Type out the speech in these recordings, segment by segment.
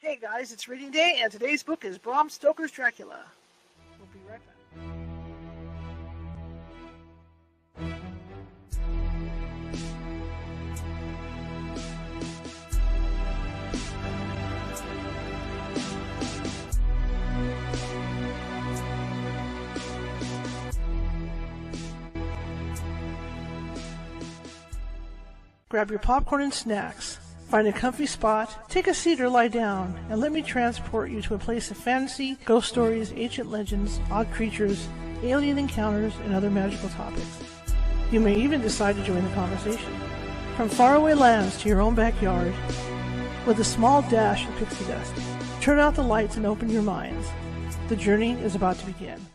Hey guys, it's reading day, and today's book is Bram Stoker's Dracula. We'll be right back. Grab your popcorn and snacks. Find a comfy spot, take a seat or lie down, and let me transport you to a place of fantasy, ghost stories, ancient legends, odd creatures, alien encounters, and other magical topics. You may even decide to join the conversation. From faraway lands to your own backyard, with a small dash of pixie dust, turn out the lights and open your minds. The journey is about to begin.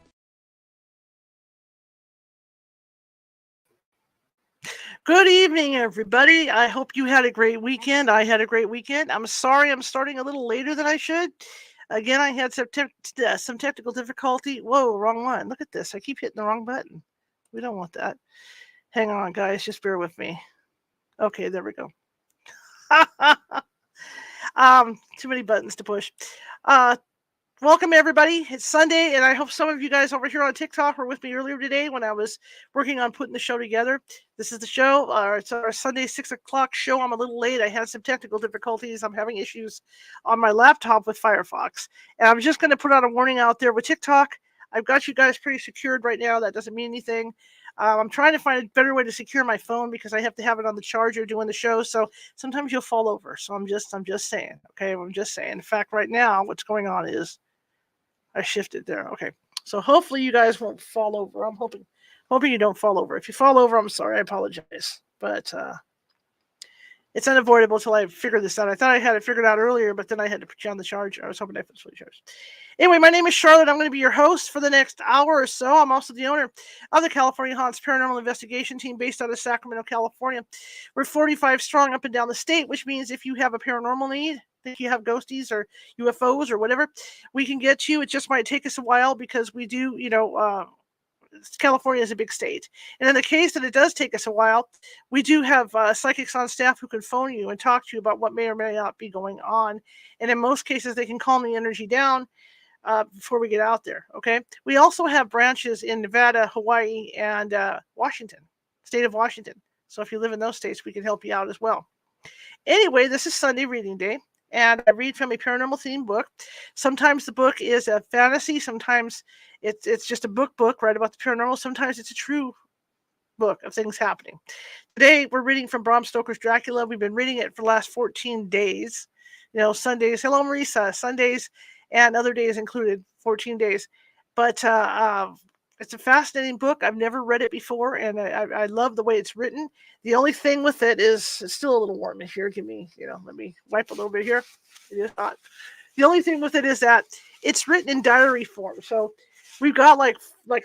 Good evening, everybody. I hope you had a great weekend. I had a great weekend. I'm sorry I'm starting a little later than I should. Again, I had some technical difficulty. Whoa, wrong one. Look at this. I keep hitting the wrong button. We don't want that. Hang on, guys. Just bear with me. Okay, there we go. Too many buttons to push. Welcome, everybody. It's Sunday, and I hope some of you guys over here on TikTok were with me earlier today when I was working on putting the show together. This is the show. It's our Sunday 6 o'clock show. I'm a little late. I had some technical difficulties. I'm having issues on my laptop with Firefox. And I'm just going to put out a warning out there with TikTok. I've got you guys pretty secured right now. That doesn't mean anything. I'm trying to find a better way to secure my phone because I have to have it on the charger doing the show. So sometimes you'll fall over. So I'm just saying. Okay, I'm just saying. In fact, right now, what's going on is I shifted there. Okay. So hopefully you guys won't fall over. I'm hoping you don't fall over. If you fall over, I'm sorry. I apologize. But it's unavoidable until I figure this out. I thought I had it figured out earlier, but then I had to put you on the charger. I was hoping I was fully charged. Anyway, my name is Charlotte. I'm going to be your host for the next hour or so. I'm also the owner of the California Haunts Paranormal Investigation Team based out of Sacramento, California. We're 45 strong up and down the state, which means if you have a paranormal need, think you have ghosties or UFOs or whatever, we can get you. It just might take us a while because we do, California is a big state. And in the case that it does take us a while, we do have psychics on staff who can phone you and talk to you about what may or may not be going on. And in most cases, they can calm the energy down before we get out there. Okay. We also have branches in Nevada, Hawaii, and Washington, state of Washington. So if you live in those states, we can help you out as well. Anyway, this is Sunday reading day. And I read from a paranormal themed book. Sometimes the book is a fantasy. Sometimes it's just a book, right, about the paranormal. Sometimes it's a true book of things happening. Today, we're reading from Bram Stoker's Dracula. We've been reading it for the last 14 days. Sundays. Hello, Marisa. Sundays and other days included, 14 days. But it's a fascinating book. I've never read it before, and I love the way it's written. The only thing with it is it's still a little warm in here. Let me wipe a little bit here. It is hot. The only thing with it is that it's written in diary form. So we've got like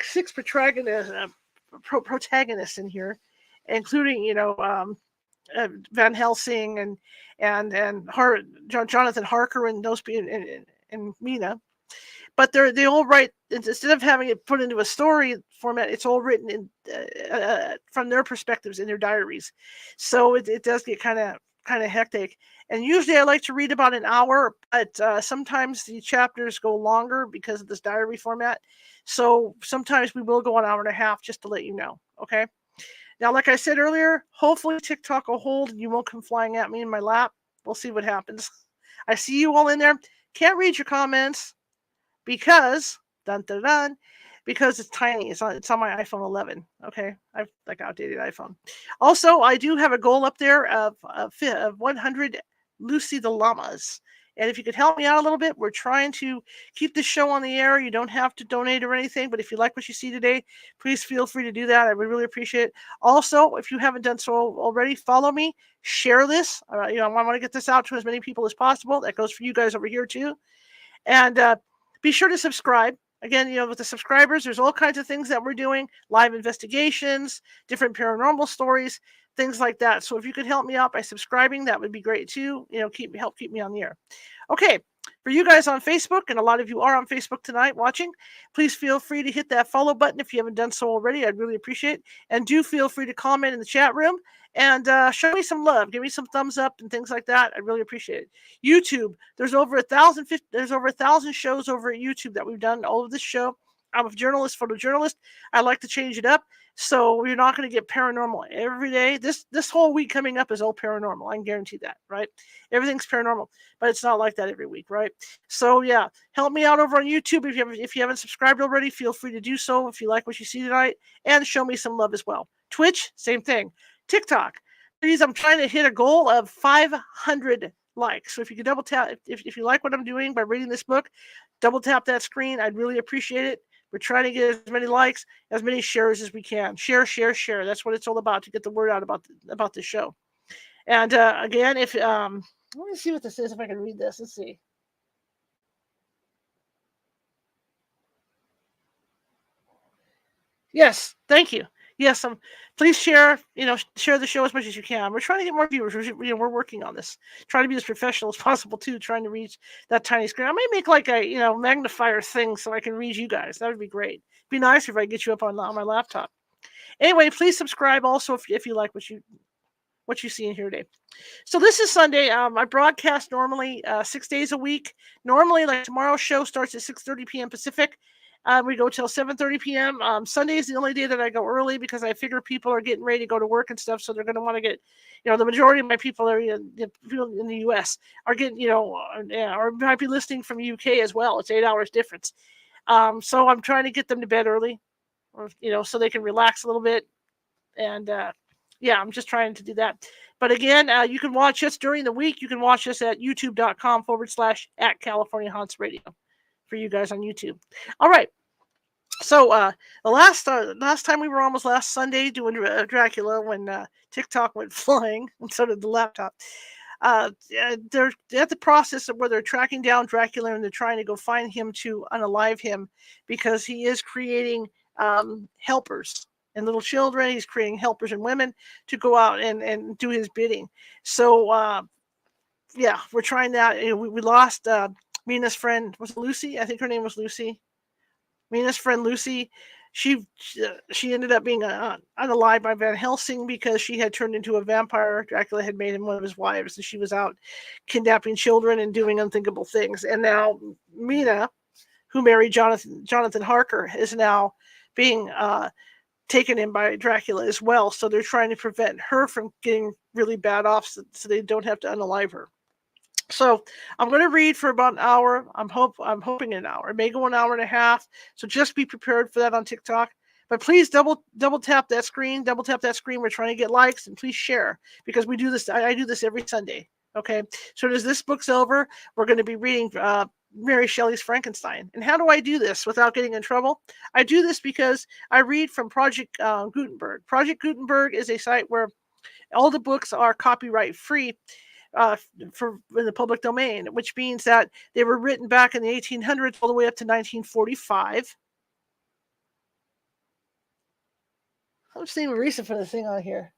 6 protagonists in here, including Van Helsing and Jonathan Harker and those and Mina. But they all write, instead of having it put into a story format, it's all written in from their perspectives in their diaries. So it does get kind of hectic. And usually I like to read about an hour, but sometimes the chapters go longer because of this diary format. So sometimes we will go an hour and a half, just to let you know. Okay. Now, like I said earlier, hopefully TikTok will hold and you won't come flying at me in my lap. We'll see what happens. I see you all in there. Can't read your comments. Because because it's tiny. It's on my iPhone 11. Okay, I've like outdated iPhone. Also, I do have a goal up there of 100 Lucy the Llamas. And if you could help me out a little bit, we're trying to keep the show on the air. You don't have to donate or anything, but if you like what you see today, please feel free to do that. I would really appreciate it. Also, if you haven't done so already, follow me, share this. I want to get this out to as many people as possible. That goes for you guys over here too. And be sure to subscribe. Again, with the subscribers, there's all kinds of things that we're doing, live investigations, different paranormal stories, things like that. So if you could help me out by subscribing, that would be great too. Help keep me on the air. Okay, for you guys on Facebook, and a lot of you are on Facebook tonight watching, please feel free to hit that follow button if you haven't done so already. I'd really appreciate it. And do feel free to comment in the chat room. And show me some love. Give me some thumbs up and things like that. I really appreciate it. YouTube, there's over 1,000 shows over at YouTube that we've done all of this show. I'm a journalist, photojournalist. I like to change it up. So you're not going to get paranormal every day. This whole week coming up is all paranormal. I can guarantee that, right? Everything's paranormal, but it's not like that every week, right? So yeah, help me out over on YouTube. If you haven't subscribed already, feel free to do so if you like what you see tonight, and show me some love as well. Twitch, same thing. TikTok, please, I'm trying to hit a goal of 500 likes. So if you could double tap, if you like what I'm doing by reading this book, double tap that screen. I'd really appreciate it. We're trying to get as many likes, as many shares as we can. Share, share, share. That's what it's all about, to get the word out about this show. And again, if let me see what this is, if I can read this. Let's see. Yes, thank you. Yes, please share. Share the show as much as you can. We're trying to get more viewers. We're working on this. Trying to be as professional as possible too. Trying to reach that tiny screen. I might make like a magnifier thing so I can read you guys. That would be great. It'd be nice if I get you up on my laptop. Anyway, please subscribe also if you like what you see in here today. So this is Sunday. I broadcast normally 6 days a week. Normally, like tomorrow's show starts at 6:30 p.m. Pacific. We go till 7:30 p.m. Sunday is the only day that I go early because I figure people are getting ready to go to work and stuff, so they're going to want to get, the majority of my people are people in the U.S. are getting, or might be listening from UK as well. It's 8 hours difference. So I'm trying to get them to bed early, or so they can relax a little bit, and I'm just trying to do that. But again, you can watch us during the week. You can watch us at youtube.com/@California Haunts Radio for you guys on YouTube. All right. So the last time we were almost last Sunday doing Dracula when TikTok went flying, and so did the laptop. They're at the process of where they're tracking down Dracula, and they're trying to go find him to unalive him because he is creating helpers and little children. He's creating helpers and women to go out and do his bidding. So we're trying that. We lost Mina's friend. Was it Lucy? I think her name was Lucy. Mina's friend Lucy. She ended up being unalived by Van Helsing because she had turned into a vampire. Dracula had made him one of his wives, and she was out kidnapping children and doing unthinkable things. And now Mina, who married Jonathan Harker, is now being taken in by Dracula as well. So they're trying to prevent her from getting really bad off, so they don't have to unalive her. So I'm going to read for about an hour. I'm hoping an hour. It may go an hour and a half. So just be prepared for that on TikTok. But please double tap that screen. Double tap that screen. We're trying to get likes, and please share, because we do this. I do this every Sunday. Okay. So as this book's over, we're going to be reading Mary Shelley's Frankenstein. And how do I do this without getting in trouble? I do this because I read from Project Gutenberg. Project Gutenberg is a site where all the books are copyright free. For the public domain, which means that they were written back in the 1800s all the way up to 1945. I'm seeing a reason for the thing on here.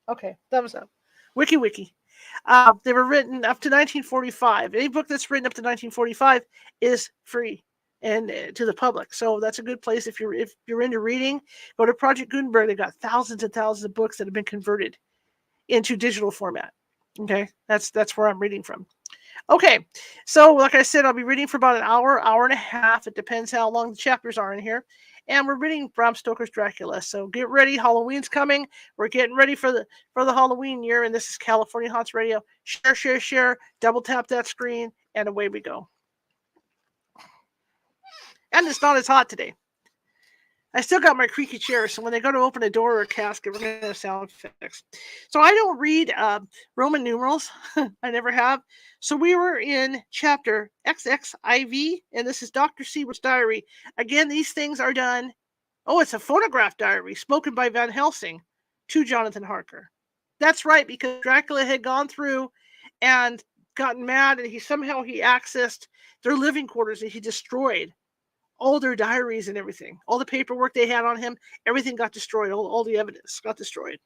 Okay, thumbs up. Wiki. They were written up to 1945. Any book that's written up to 1945 is free and to the public. So that's a good place if you're into reading. Go to Project Gutenberg. They've got thousands and thousands of books that have been converted into digital format. Okay, that's where I'm reading from. Okay, so like I said, I'll be reading for about an hour and a half. It depends how long the chapters are in here. And we're reading Bram Stoker's Dracula. So get ready. Halloween's coming. We're getting ready for the Halloween year. And this is California Haunts Radio. Share. Double tap that screen, and away we go. And it's not as hot today. I still got my creaky chair, so when they go to open a door or a casket, we're going to have sound effects. So I don't read Roman numerals. I never have. So we were in chapter XXIV, and this is Dr. Seward's diary. Again, these things are done. Oh, it's a phonograph diary spoken by Van Helsing to Jonathan Harker. That's right, because Dracula had gone through and gotten mad, and he accessed their living quarters, and he destroyed all their diaries and everything. All the paperwork they had on him, everything got destroyed. All the evidence got destroyed.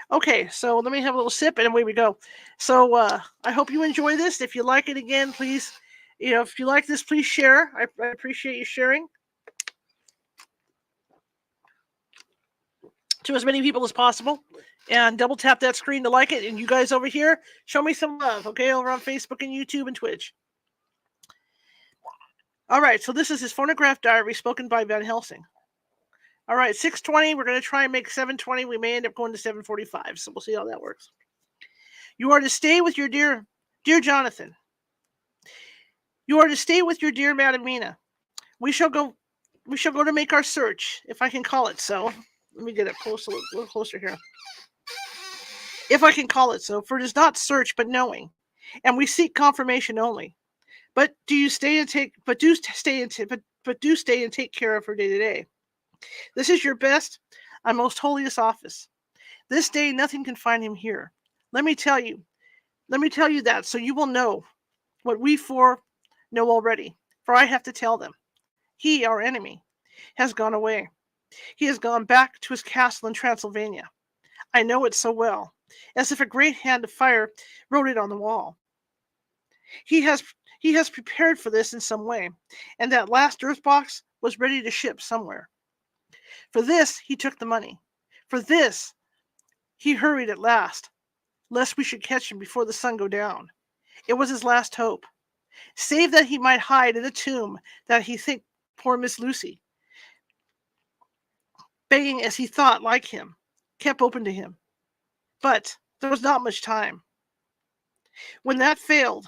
Okay, so let me have a little sip, and away we go. So I hope you enjoy this. If you like it, again, please, if you like this, please share. I appreciate you sharing to as many people as possible. And double tap that screen to like it. And you guys over here, show me some love, okay, over on Facebook and YouTube and Twitch. All right, so this is his phonograph diary spoken by Van Helsing. All right, 6:20. We're going to try and make 7:20. We may end up going to 7:45, so we'll see how that works. You are to stay with your dear Jonathan. You are to stay with your dear Madam Mina. We shall go to make our search, if I can call it so. Let me get it a little closer here. If I can call it so, for it is not search but knowing, and we seek confirmation only. But do stay and take care of her day to day. This is your best and most holiest office. This day nothing can find him here. Let me tell you that, so you will know what we four know already, for I have to tell them. He, our enemy, has gone away. He has gone back to his castle in Transylvania. I know it so well, as if a great hand of fire wrote it on the wall. He has prepared for this in some way, and that last earth box was ready to ship somewhere. For this he took the money. For this he hurried at last, lest we should catch him before the sun go down. It was his last hope, save that he might hide in a tomb that he think poor Miss Lucy, begging as he thought like him, kept open to him. But there was not much time. When that failed,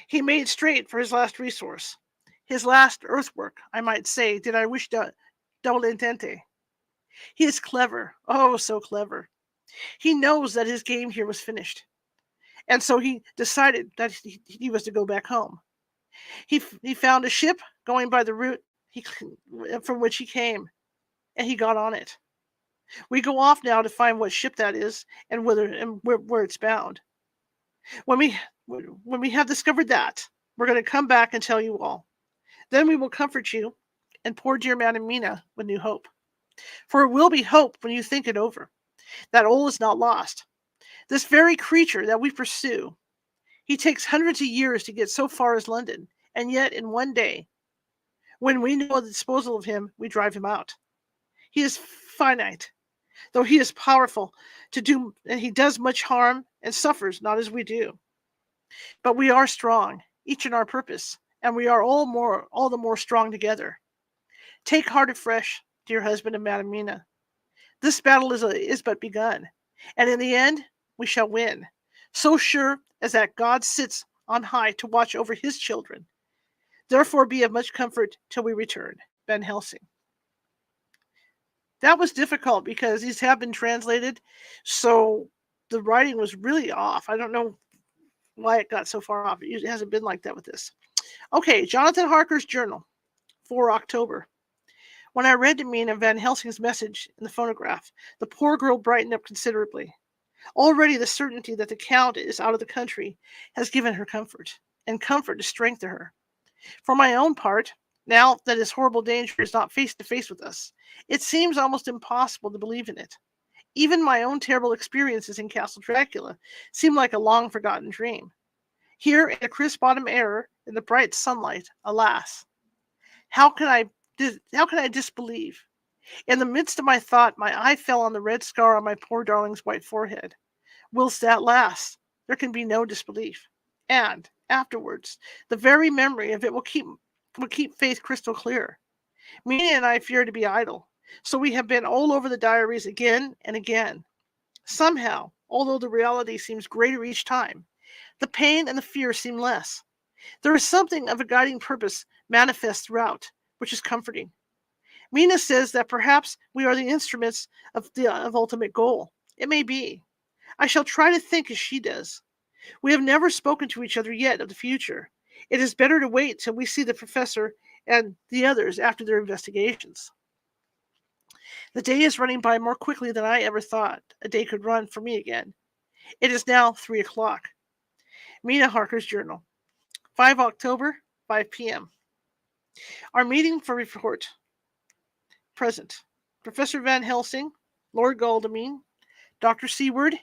he made straight for his last resource, his last earthwork, I might say, did I wish double intente. He is clever, oh, so clever. He knows that his game here was finished, and so he decided that he was to go back home. He found a ship going by the route from which he came, and he got on it. We go off now to find what ship that is and where it's bound. When we have discovered that, we're going to come back and tell you all. Then we will comfort you and poor dear Madam Mina with new hope. For it will be hope when you think it over, that all is not lost. This very creature that we pursue, he takes hundreds of years to get so far as London, and yet in one day, when we know the disposal of him, we drive him out. He is finite, though he is powerful to do, and he does much harm and suffers not as we do. But we are strong, each in our purpose, and we are all the more strong together. Take heart afresh, dear husband of Madam Mina. This battle is but begun, and in the end we shall win, so sure as that God sits on high to watch over his children. Therefore be of much comfort till we return. Van Helsing. That was difficult because these have been translated, so the writing was really off. I don't know why it got so far off. It hasn't been like that with this. Okay, Jonathan Harker's journal for October. When I read to Mina Van Helsing's message in the phonograph, the poor girl brightened up considerably. Already the certainty that the Count is out of the country has given her comfort, and comfort is strength to her. For my own part, now that his horrible danger is not face to face with us, it seems almost impossible to believe in it. Even my own terrible experiences in Castle Dracula seem like a long-forgotten dream. Here, in the crisp autumn air, in the bright sunlight, alas, how can I disbelieve? In the midst of my thought, my eye fell on the red scar on my poor darling's white forehead. Whilst that lasts, there can be no disbelief. And, afterwards, the very memory of it will keep faith crystal clear. Mina and I fear to be idle, so we have been all over the diaries again and again. Somehow, although the reality seems greater each time, the pain and the fear seem less. There is something of a guiding purpose manifest throughout, which is comforting. Mina says that perhaps we are the instruments of ultimate goal. It may be. I shall try to think as she does. We have never spoken to each other yet of the future. It is better to wait till we see the professor and the others after their investigations. The day is running by more quickly than I ever thought a day could run for me again. It is now 3 o'clock. Mina Harker's journal. 5 October, 5 p.m. Our meeting for report. Present. Professor Van Helsing, Lord Godalming, Dr. Seward,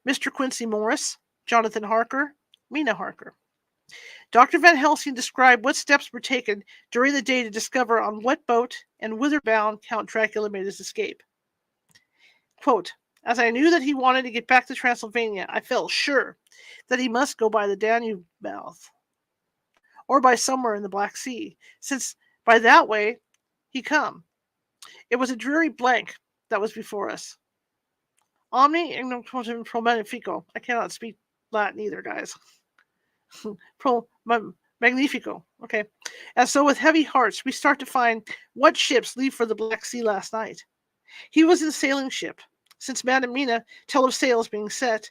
Mr. Quincy Morris, Jonathan Harker, Mina Harker. Dr. Van Helsing described what steps were taken during the day to discover on what boat and whither bound Count Dracula made his escape. Quote, As I knew that he wanted to get back to Transylvania, I felt sure that he must go by the Danube mouth, or by somewhere in the Black Sea, since by that way he come. It was a dreary blank that was before us. Omni ignem quantum pro magnifico. I cannot speak Latin either, guys. Pro magnifico. Okay. And so with heavy hearts, we start to find what ships leave for the Black Sea last night. He was in a sailing ship, since Madam Mina tell of sails being set.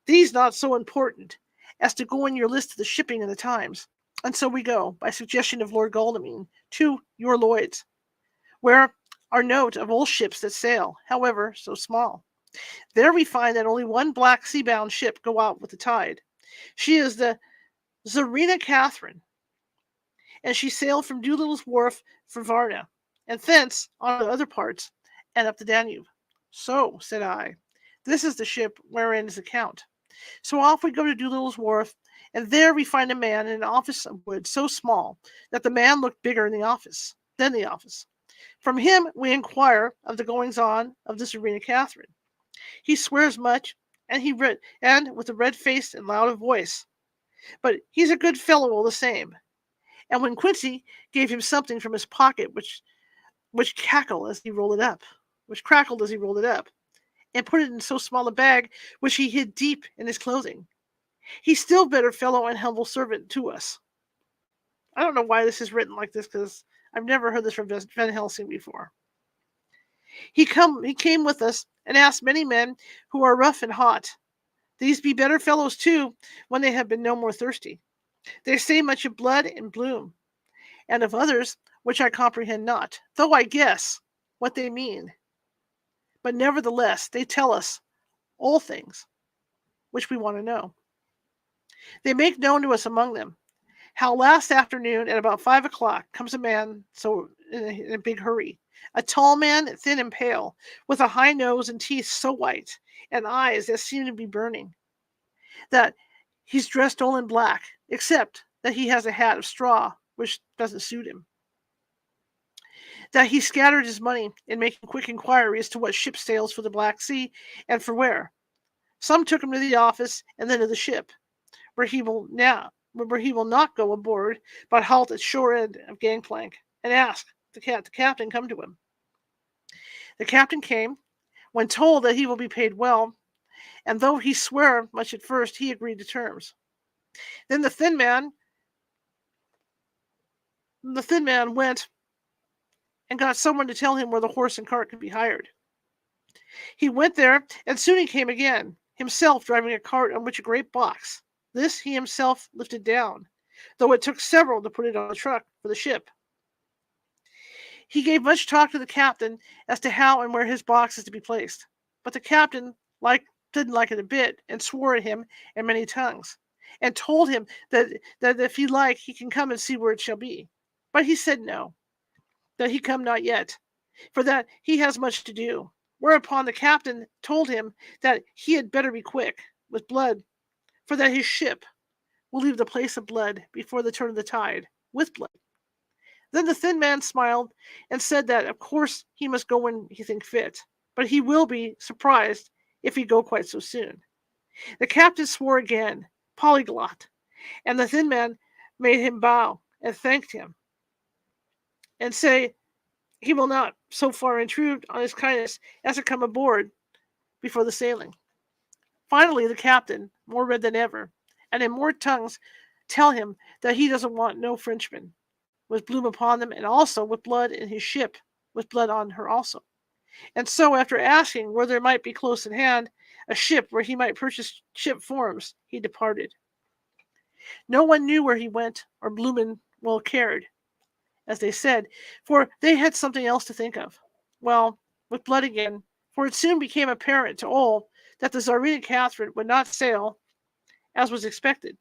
These not so important as to go in your list of the shipping and the times. And so we go, by suggestion of Lord Godalming, to your Lloyd's, where are note of all ships that sail, however so small. There we find that only one Black Sea-bound ship go out with the tide. She is the Czarina Catherine, and she sailed from Doolittle's Wharf for Varna, and thence on to other parts, and up the Danube. So, said I, this is the ship wherein is the Count. So off we go to Doolittle's Wharf, and there we find a man in an office of wood so small that the man looked bigger in the office than the office. From him we inquire of the goings-on of the Czarina Catherine. He swears much, and with a red face and loud of voice. But he's a good fellow all the same. And when Quincy gave him something from his pocket which crackled as he rolled it up, and put it in so small a bag which he hid deep in his clothing, he's still better fellow and humble servant to us. I don't know why this is written like this, because I've never heard this from Van Helsing before. He came with us and asked many men who are rough and hot. These be better fellows too, when they have been no more thirsty. They say much of blood and bloom, and of others which I comprehend not, though I guess what they mean. But nevertheless, they tell us all things which we want to know. They make known to us among them how last afternoon at about 5 o'clock comes a man in a big hurry, a tall man, thin and pale, with a high nose and teeth so white, and eyes that seem to be burning, that he's dressed all in black, except that he has a hat of straw, which doesn't suit him. That he scattered his money in making quick inquiry as to what ship sails for the Black Sea, and for where. Some took him to the office, and then to the ship, where he will not go aboard, but halt at shore end of gangplank, and ask the captain come to him. The captain came, when told that he will be paid well, and though he swore much at first, he agreed to terms. Then the thin man went and got someone to tell him where the horse and cart could be hired. He went there, and soon he came again, himself driving a cart on which a great box. This he himself lifted down, though it took several to put it on the truck for the ship. He gave much talk to the captain as to how and where his box is to be placed, but the captain didn't like it a bit, and swore at him in many tongues, and told him that if he like, he can come and see where it shall be. But he said no, that he come not yet, for that he has much to do. Whereupon the captain told him that he had better be quick with blood, for that his ship will leave the place of blood before the turn of the tide, with blood. Then the thin man smiled and said that of course he must go when he think fit, but he will be surprised if he go quite so soon. The captain swore again, polyglot, and the thin man made him bow and thanked him, and say he will not so far intrude on his kindness as to come aboard before the sailing. Finally, the captain, more red than ever, and in more tongues, tell him that he doesn't want no Frenchman, with bloom upon them, and also with blood in his ship, with blood on her also. And so, after asking where there might be close at hand a ship where he might purchase ship forms, he departed. No one knew where he went, or bloomin' well cared, as they said, for they had something else to think of. Well, with blood again, for it soon became apparent to all that the Czarina Catherine would not sail as was expected.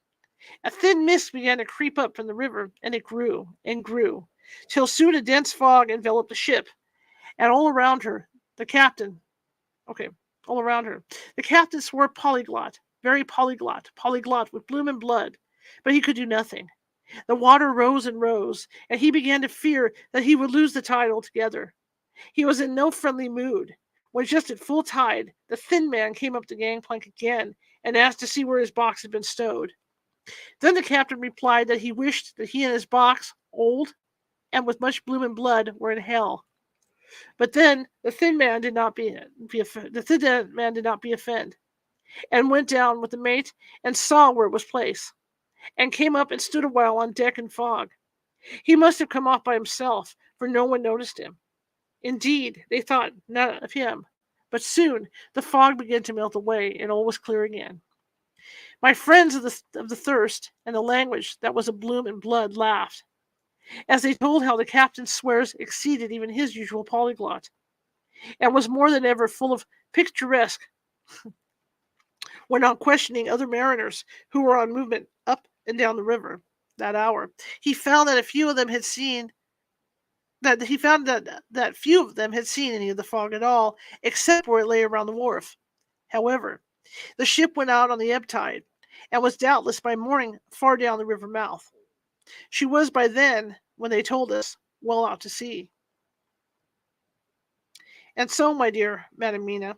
A thin mist began to creep up from the river, and it grew and grew, till soon a dense fog enveloped the ship, and all around her, the captain swore polyglot, very polyglot with bloom and blood, but he could do nothing. The water rose and rose, and he began to fear that he would lose the tide altogether. He was in no friendly mood, When just at full tide, the thin man came up the gangplank again and asked to see where his box had been stowed. Then the captain replied that he wished that he and his box, old and with much bloom and blood, were in hell. But then the thin man did not offend, and went down with the mate and saw where it was placed, and came up and stood a while on deck in fog. He must have come off by himself, for no one noticed him. Indeed, they thought not of him. But soon the fog began to melt away, and all was clear again. My friends of the thirst and the language that was a bloom and blood laughed, as they told how the captain's swears exceeded even his usual polyglot, and was more than ever full of picturesque when on questioning other mariners who were on movement up and down the river that hour. He found that few of them had seen any of the fog at all, except where it lay around the wharf. However, the ship went out on the ebb tide, and was doubtless by morning far down the river mouth. She was by then, when they told us, well out to sea. And so, my dear Madam Mina,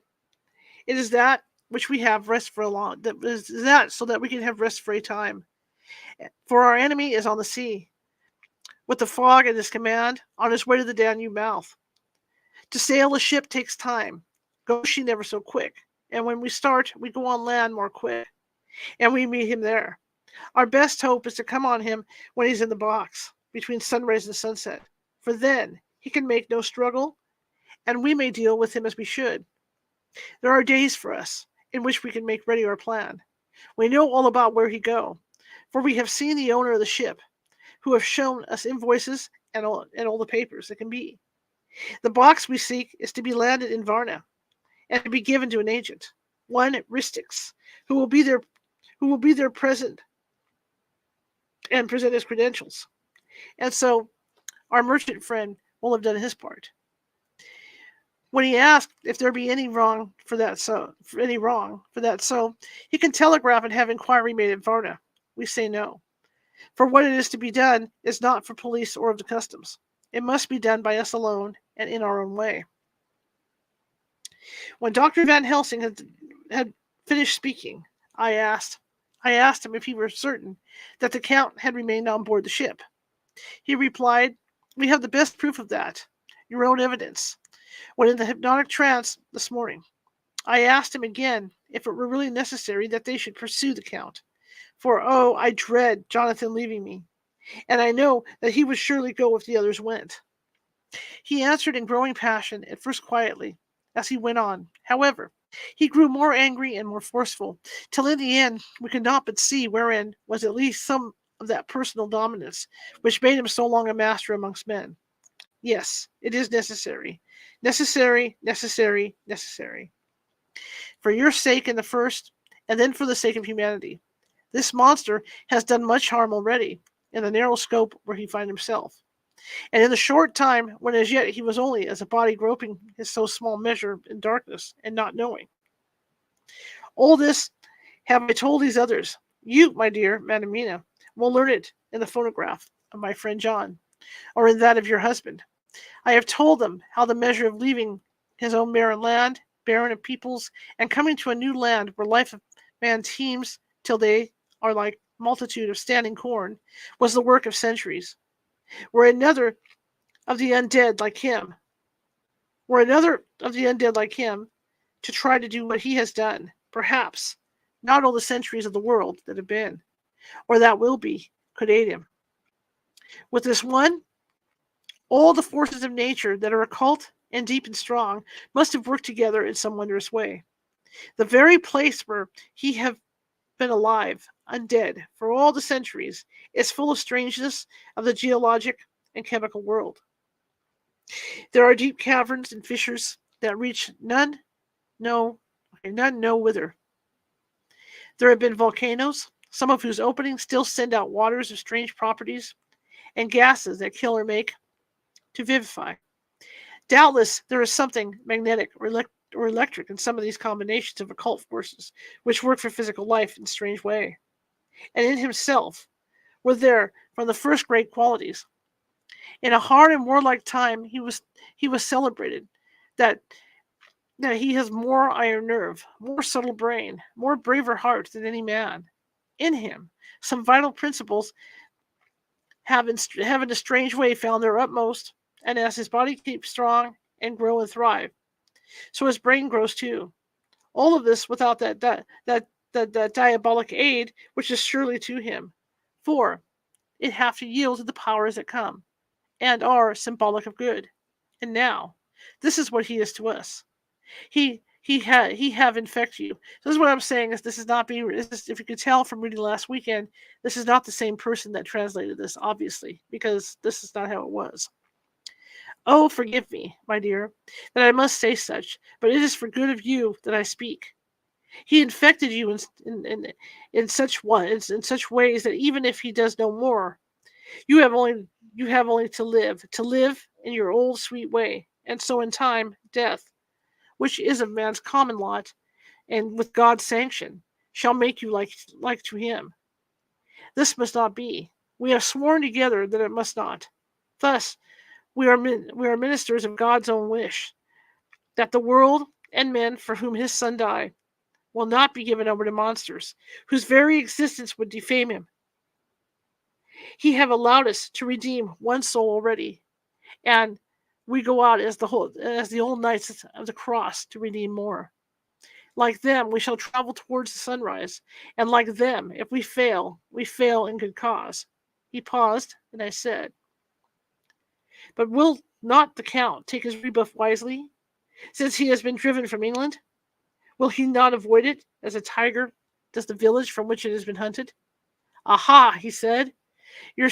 it is that which we have rest for so that we can have rest for a time. For our enemy is on the sea, with the fog at his command, on his way to the Danube mouth. To sail a ship takes time, goes she never so quick, and when we start, we go on land more quick, and we meet him there. Our best hope is to come on him when he's in the box, between sunrise and sunset, for then he can make no struggle, and we may deal with him as we should. There are days for us in which we can make ready our plan. We know all about where he go, for we have seen the owner of the ship, who have shown us invoices and all the papers that can be. The box we seek is to be landed in Varna, and to be given to an agent, one Ristix, who will be there present and present his credentials. And so our merchant friend will have done his part. When he asked if there be any wrong for that, he can telegraph and have inquiry made at Varna. We say no. For what it is to be done is not for police or of the customs. It must be done by us alone and in our own way. When Dr. Van Helsing had finished speaking, I asked him if he were certain that the Count had remained on board the ship. He replied, "We have the best proof of that, your own evidence, when in the hypnotic trance this morning." I asked him again if it were really necessary that they should pursue the Count, for, oh, I dread Jonathan leaving me, and I know that he would surely go if the others went. He answered in growing passion, at first quietly, as he went on. However, he grew more angry and more forceful, till in the end we could not but see wherein was at least some of that personal dominance which made him so long a master amongst men. Yes, it is necessary. Necessary, necessary, necessary. For your sake in the first, and then for the sake of humanity. This monster has done much harm already, in the narrow scope where he finds himself, and in the short time when as yet he was only as a body groping his so small measure in darkness, and not knowing. All this have I told these others. You, my dear Madam Mina, will learn it in the phonograph of my friend John, or in that of your husband. I have told them how the measure of leaving his own barren land, barren of peoples, and coming to a new land where life of man teems till they are like multitude of standing corn, was the work of centuries. Were another of the undead like him to try to do what he has done, perhaps not all the centuries of the world that have been, or that will be, could aid him. With this one, all the forces of nature that are occult and deep and strong must have worked together in some wondrous way. The very place where he have been alive, undead, for all the centuries, is full of strangeness of the geologic and chemical world. There are deep caverns and fissures that reach none know whither. There have been volcanoes, some of whose openings still send out waters of strange properties, and gases that kill or make to vivify. Doubtless there is something magnetic or electric in some of these combinations of occult forces which work for physical life in a strange way. And in himself were there from the first great qualities. In a hard and warlike time he was celebrated, that Now he has more iron nerve, more subtle brain, more braver heart than any man. In him, some vital principles have in a strange way found their utmost, and as his body keeps strong and grow and thrive, so his brain grows too. All of this without that diabolic aid which is surely to him. For it have to yield to the powers that come, and are symbolic of good. And now, this is what he is to us. He have infect you. So this is what I'm saying is this is not being. This is, if you could tell from reading last weekend, this is not the same person that translated this, obviously, because this is not how it was. Oh, forgive me, my dear, that I must say such, but it is for good of you that I speak. He infected you in such ways that even if he does no more, you have only to live in your old sweet way, and so in time, death, which is of man's common lot, and with God's sanction, shall make you like to him. This must not be. We have sworn together that it must not. Thus, we are ministers of God's own wish, that the world and men for whom his Son died will not be given over to monsters, whose very existence would defame him. He have allowed us to redeem one soul already, and we go out as the old knights of the cross to redeem more. Like them, we shall travel towards the sunrise, and like them, if we fail in good cause. He paused, and I said, but will not the Count take his rebuff wisely, since he has been driven from England? Will he not avoid it, as a tiger does the village from which it has been hunted? Aha, he said, your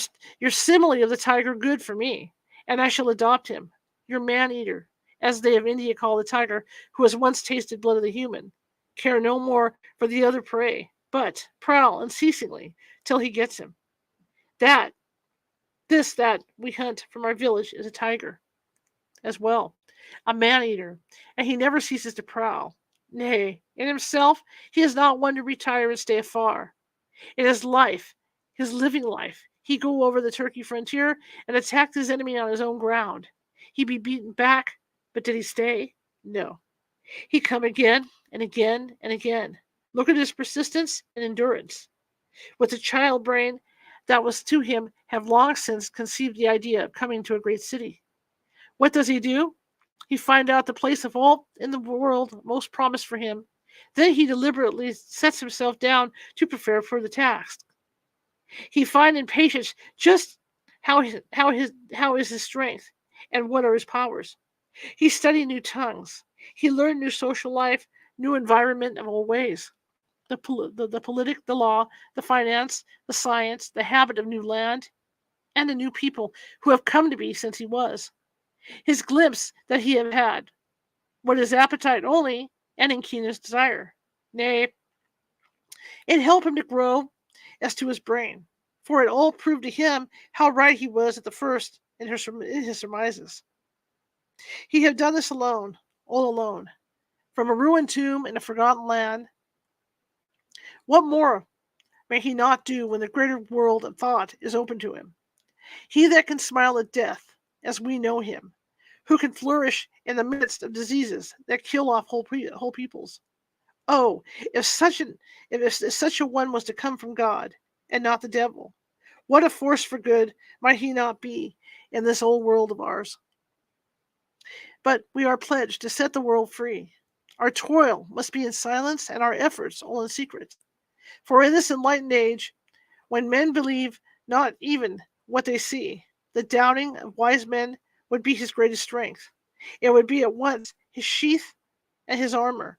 simile of the tiger good for me, and I shall adopt him, your man-eater, as they of India call the tiger, who has once tasted blood of the human, care no more for the other prey, but prowl unceasingly till he gets him. That we hunt from our village is a tiger, as well, a man-eater, and he never ceases to prowl. Nay, in himself he is not one to retire and stay afar. In his life, his living life, he go over the Turkey frontier and attacked his enemy on his own ground. He be beaten back, but did he stay? No. He come again and again and again. Look at his persistence and endurance. With the child brain that was to him have long since conceived the idea of coming to a great city. What does he do? He find out the place of all in the world most promised for him. Then he deliberately sets himself down to prepare for the task. He find in patience just how is his strength and what are his powers. He study new tongues. He learn new social life, new environment of all ways. The politic, the law, the finance, the science, the habit of new land, and the new people who have come to be since he was. His glimpse that he have had, what is appetite only, and in keenest desire. Nay, it helped him to grow as to his brain, for it all proved to him how right he was at the first in his surmises. He had done this alone, all alone, from a ruined tomb in a forgotten land. What more may he not do when the greater world of thought is open to him? He that can smile at death, as we know him, who can flourish in the midst of diseases that kill off whole peoples. Oh, if such a one was to come from God, and not the devil, what a force for good might he not be in this old world of ours? But we are pledged to set the world free. Our toil must be in silence, and our efforts all in secret. For in this enlightened age, when men believe not even what they see, the doubting of wise men would be his greatest strength. It would be at once his sheath and his armor,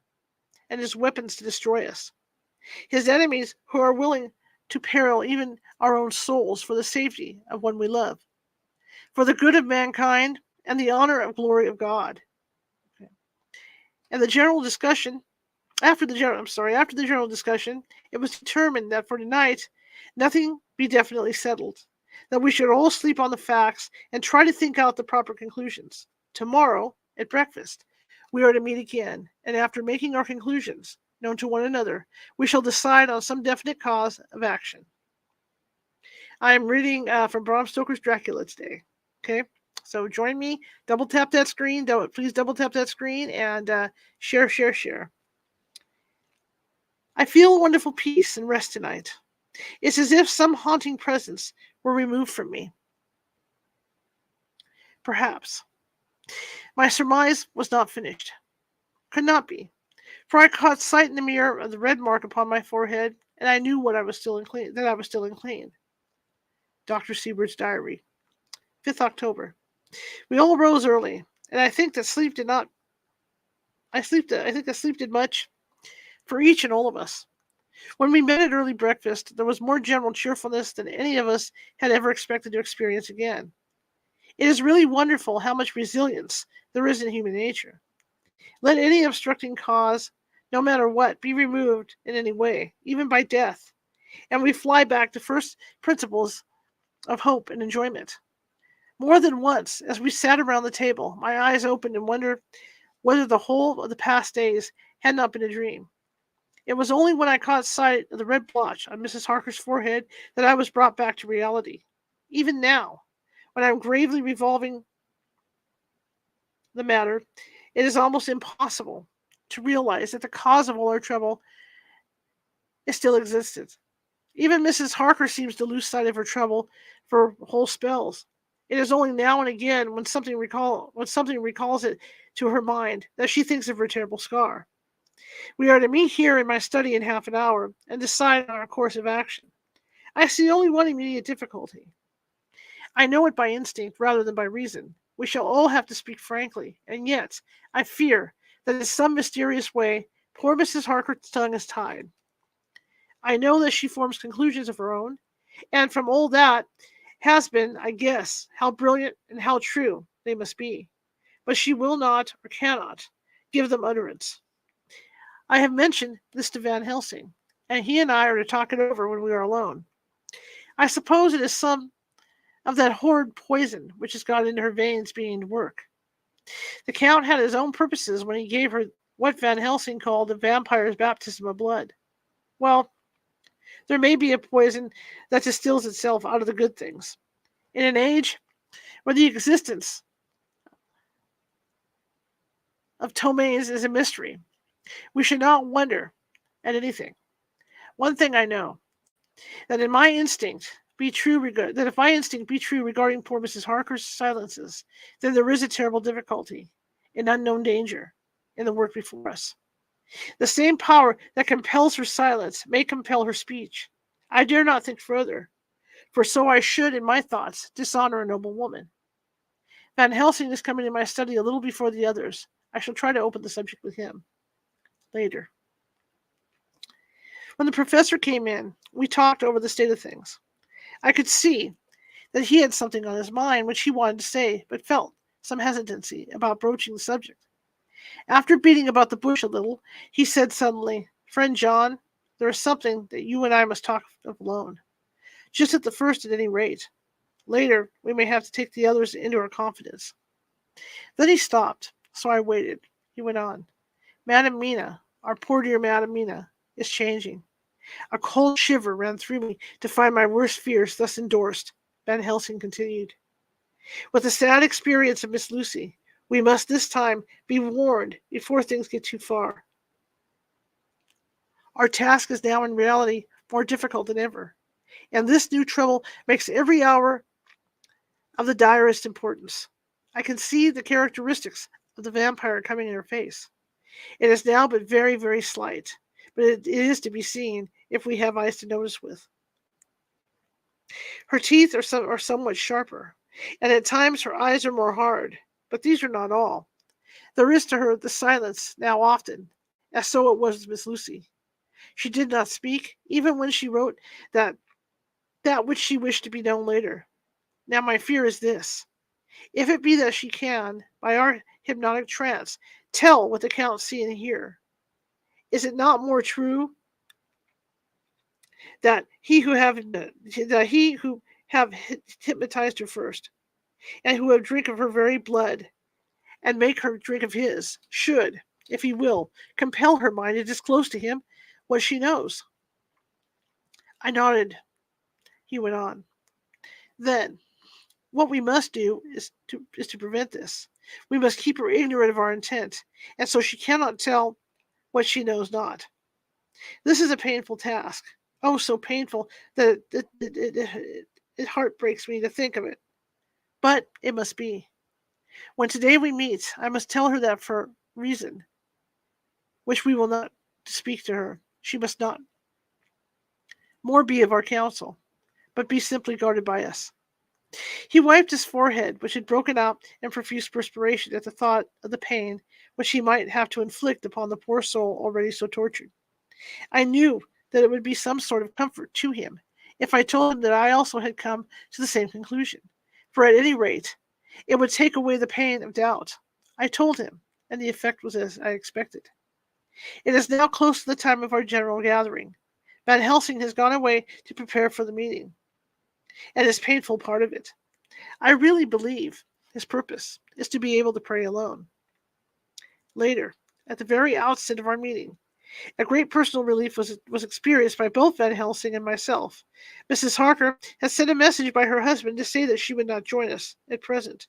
and his weapons to destroy us. His enemies who are willing to peril even our own souls for the safety of one we love, for the good of mankind and the honor and glory of God. Okay. And after the general discussion, it was determined that for tonight nothing be definitely settled, that we should all sleep on the facts and try to think out the proper conclusions. Tomorrow, at breakfast, we are to meet again, and after making our conclusions known to one another, we shall decide on some definite cause of action. I am reading from Bram Stoker's Dracula today. Okay, So join me. Double tap that screen. Please double tap that screen and share, share, share. I feel a wonderful peace and rest tonight. It's as if some haunting presence were removed from me. Perhaps. My surmise was not finished. Could not be. For I caught sight in the mirror of the red mark upon my forehead, and I knew that I was still unclean. Dr. Seward's diary. 5th October. We all rose early, and I think that sleep did not. I think that sleep did much for each and all of us. When we met at early breakfast, there was more general cheerfulness than any of us had ever expected to experience again. It is really wonderful how much resilience there is in human nature. Let any obstructing cause, no matter what, be removed in any way, even by death, and we fly back to first principles of hope and enjoyment. More than once, as we sat around the table, my eyes opened and wondered whether the whole of the past days had not been a dream. It was only when I caught sight of the red blotch on Mrs. Harker's forehead that I was brought back to reality. Even now, when I'm gravely revolving the matter, it is almost impossible to realize that the cause of all our trouble is still existed. Even Mrs. Harker seems to lose sight of her trouble for whole spells. It is only now and again when something recalls it to her mind that she thinks of her terrible scar. We are to meet here in my study in half an hour and decide on our course of action. I see only one immediate difficulty. I know it by instinct rather than by reason. We shall all have to speak frankly, and yet I fear that in some mysterious way poor Mrs. Harker's tongue is tied. I know that she forms conclusions of her own, and from all that has been, I guess, how brilliant and how true they must be. But she will not or cannot give them utterance. I have mentioned this to Van Helsing, and he and I are to talk it over when we are alone. I suppose it is some of that horrid poison which has got into her veins beginning to work. The Count had his own purposes when he gave her what Van Helsing called the vampire's baptism of blood. Well, there may be a poison that distills itself out of the good things. In an age where the existence of ptomaines is a mystery, we should not wonder at anything. One thing I know, that if my instinct be true regarding poor Mrs. Harker's silences, then there is a terrible difficulty, an unknown danger in the work before us. The same power that compels her silence may compel her speech. I dare not think further, for so I should, in my thoughts, dishonor a noble woman. Van Helsing is coming to my study a little before the others. I shall try to open the subject with him later. When the professor came in, we talked over the state of things. I could see that he had something on his mind which he wanted to say, but felt some hesitancy about broaching the subject. After beating about the bush a little, he said suddenly, "Friend John, there is something that you and I must talk of alone. Just at the first, at any rate. Later, we may have to take the others into our confidence." Then he stopped, so I waited. He went on. "Madam Mina, our poor dear Madam Mina, is changing." A cold shiver ran through me to find my worst fears thus endorsed. Van Helsing continued. "With the sad experience of Miss Lucy, we must this time be warned before things get too far. Our task is now in reality more difficult than ever, and this new trouble makes every hour of the direst importance. I can see the characteristics of the vampire coming in her face. It is now but very, very slight, but it is to be seen if we have eyes to notice with. Her teeth are somewhat sharper, and at times her eyes are more hard, but these are not all. There is to her the silence now often, as so it was with Miss Lucy. She did not speak, even when she wrote that which she wished to be known later. Now my fear is this. If it be that she can, by our hypnotic trance, tell what the Count see and hear, is it not more true that he who have hypnotized her first, and who have drink of her very blood, and make her drink of his, should, if he will, compel her mind to disclose to him what she knows?" I nodded. He went on. "Then, What we must do is to prevent this. We must keep her ignorant of our intent, and so she cannot tell what she knows not. This is a painful task. Oh, so painful that it heartbreaks me to think of it. But it must be. When today we meet, I must tell her that for reason, which we will not speak to her. She must not more be of our counsel, but be simply guarded by us. He wiped his forehead, which had broken out in profuse perspiration at the thought of the pain which he might have to inflict upon the poor soul already so tortured. I knew that it would be some sort of comfort to him if I told him that I also had come to the same conclusion, for at any rate it would take away the pain of doubt. I told him, and the effect was as I expected. It is now close to the time of our general gathering. Van Helsing has gone away to prepare for the meeting, and his painful part of it. I really believe his purpose is to be able to pray alone. Later, at the very outset of our meeting, a great personal relief was experienced by both Van Helsing and myself. Mrs. Harker had sent a message by her husband to say that she would not join us at present,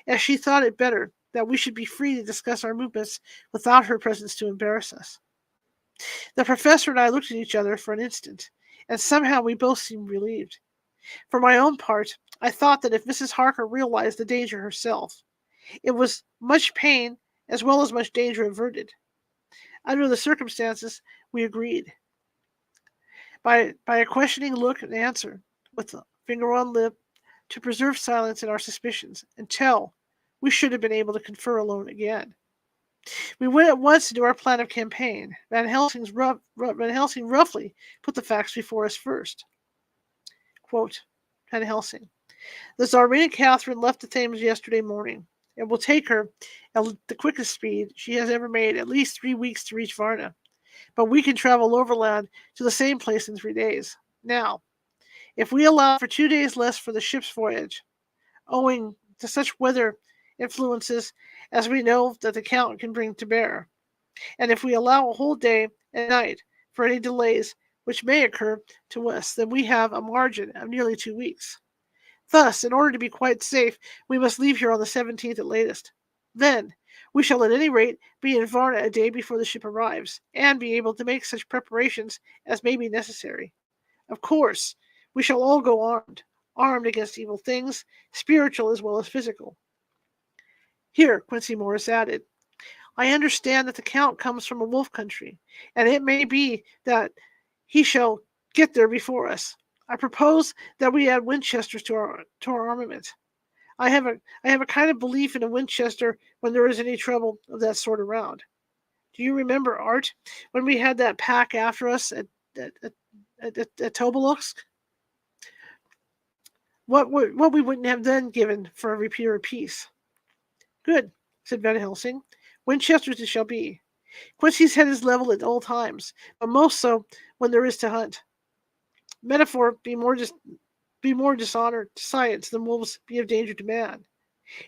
as she thought it better that we should be free to discuss our movements without her presence to embarrass us. The professor and I looked at each other for an instant, and somehow we both seemed relieved. For my own part, I thought that if Mrs. Harker realized the danger herself, it was much pain as well as much danger averted. Under the circumstances, we agreed. By a questioning look and answer, with a finger on lip, to preserve silence in our suspicions until we should have been able to confer alone again. We went at once into our plan of campaign. Van Helsing roughly put the facts before us first. Quote, Van Helsing. The Tsarina Catherine left the Thames yesterday morning. It will take her, at the quickest speed she has ever made, at least 3 weeks to reach Varna. But we can travel overland to the same place in 3 days. Now, if we allow for 2 days less for the ship's voyage, owing to such weather influences as we know that the Count can bring to bear, and if we allow a whole day and night for any delays which may occur to us, then we have a margin of nearly 2 weeks. Thus, in order to be quite safe, we must leave here on the 17th at latest. Then, we shall at any rate be in Varna a day before the ship arrives, and be able to make such preparations as may be necessary. Of course, we shall all go armed against evil things, spiritual as well as physical. Here, Quincy Morris added, I understand that the Count comes from a wolf country, and it may be that he shall get there before us. I propose that we add Winchesters to our armament. I have a kind of belief in a Winchester when there is any trouble of that sort around. Do you remember, Art, when we had that pack after us at Tobolsk? What we wouldn't have then given for a repeater apiece. Good, said Van Helsing. Winchesters it shall be. Quincy's head is level at all times, but most so when there is to hunt. Metaphor be more dishonor to science than wolves be of danger to man.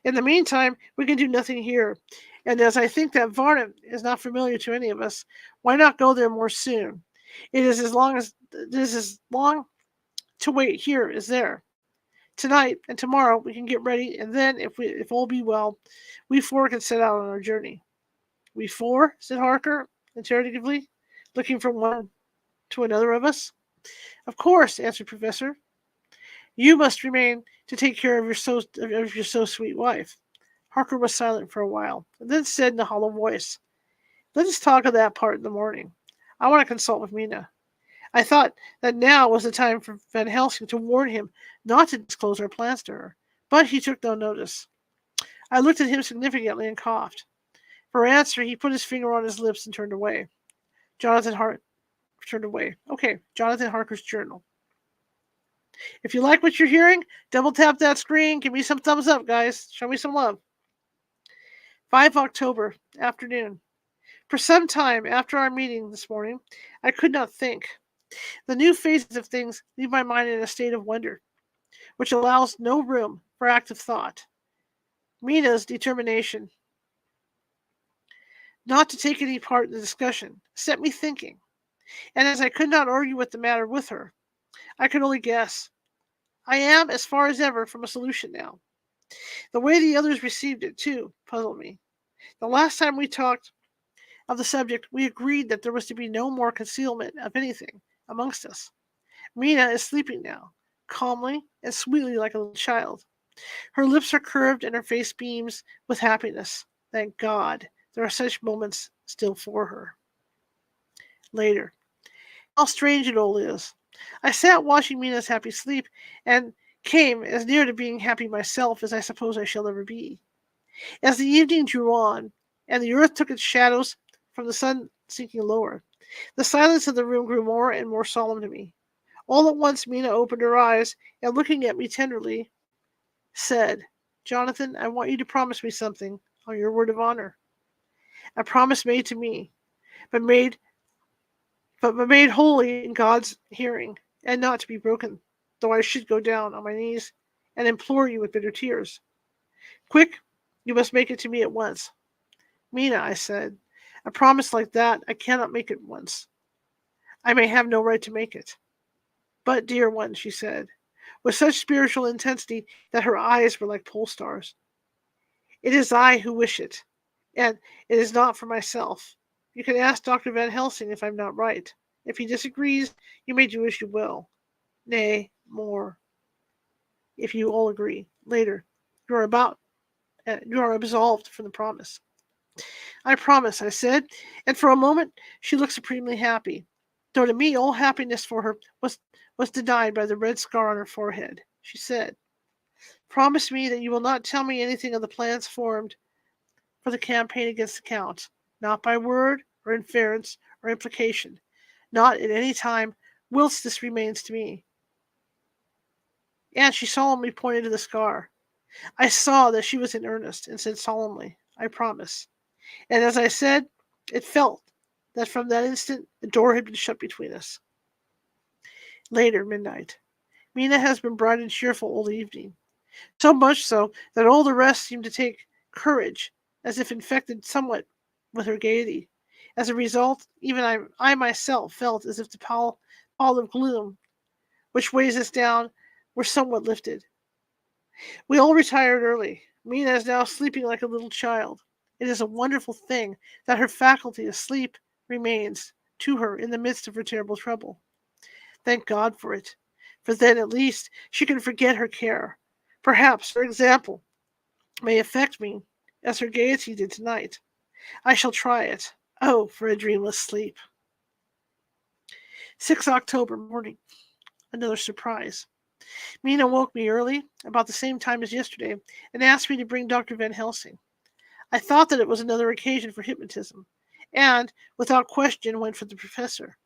In the meantime, we can do nothing here, and as I think that Varna is not familiar to any of us, why not go there more soon? It is as long to wait here as there. Tonight and tomorrow we can get ready, and then, if all be well, we four can set out on our journey. We four? Said Harker, interrogatively, looking from one to another of us. Of course, answered Professor. You must remain to take care of your so sweet wife. Harker was silent for a while, and then said in a hollow voice, Let us talk of that part in the morning. I want to consult with Mina. I thought that now was the time for Van Helsing to warn him not to disclose our plans to her, but he took no notice. I looked at him significantly and coughed. For answer, he put his finger on his lips and turned away. Jonathan Harker's journal. If you like what you're hearing, double tap that screen. Give me some thumbs up, guys. Show me some love. 5 October, afternoon. For some time after our meeting this morning, I could not think. The new phases of things leave my mind in a state of wonder, which allows no room for active thought. Mina's determination not to take any part in the discussion set me thinking, and as I could not argue with the matter with her, I could only guess. I am, as far as ever, from a solution now. The way the others received it, too, puzzled me. The last time we talked of the subject, we agreed that there was to be no more concealment of anything amongst us. Mina is sleeping now, calmly and sweetly like a little child. Her lips are curved and her face beams with happiness. Thank God, there are such moments still for her. Later. How strange it all is. I sat watching Mina's happy sleep and came as near to being happy myself as I suppose I shall ever be. As the evening drew on, and the earth took its shadows from the sun sinking lower, the silence of the room grew more and more solemn to me. All at once Mina opened her eyes, and looking at me tenderly, said, "Jonathan, I want you to promise me something on your word of honor." A promise made to me, but made wholly in God's hearing, and not to be broken, though I should go down on my knees and implore you with bitter tears. Quick, you must make it to me at once. Mina, I said, a promise like that I cannot make at once. I may have no right to make it. But, dear one, she said, with such spiritual intensity that her eyes were like pole stars, it is I who wish it, and it is not for myself. You can ask Dr. Van Helsing if I'm not right. If he disagrees, you may do as you will. Nay, more, if you all agree. Later, you are absolved from the promise. I promise, I said, and for a moment she looked supremely happy, though to me all happiness for her was denied by the red scar on her forehead. She said, "Promise me that you will not tell me anything of the plans formed for the campaign against the Count, not by word or inference or implication, not at any time whilst this remains to me." And she solemnly pointed to the scar. I saw that she was in earnest, and said solemnly, "I promise." And as I said, it felt that from that instant the door had been shut between us. Later, midnight. Mina has been bright and cheerful all the evening, so much so that all the rest seemed to take courage, as if infected somewhat with her gaiety. As a result, even I myself felt as if the pall of gloom which weighs us down were somewhat lifted. We all retired early. Mina is now sleeping like a little child. It is a wonderful thing that her faculty of sleep remains to her in the midst of her terrible trouble. Thank God for it, for then at least she can forget her care. Perhaps her example may affect me as her gaiety did tonight. I shall try it. Oh, for a dreamless sleep. 6 October morning. Another surprise. Mina woke me early, about the same time as yesterday, and asked me to bring Dr. Van Helsing. I thought that it was another occasion for hypnotism, and, without question, went for the professor.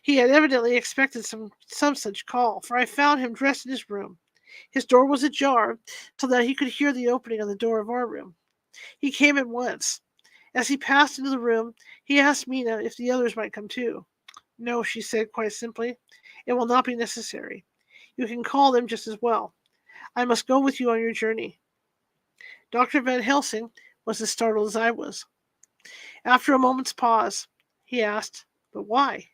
He had evidently expected some such call, for I found him dressed in his room. His door was ajar, so that he could hear the opening of the door of our room. He came at once. As he passed into the room, he asked Mina if the others might come too. "No," she said quite simply. "It will not be necessary. You can call them just as well. I must go with you on your journey." Dr. Van Helsing was as startled as I was. After a moment's pause, he asked, "But why?"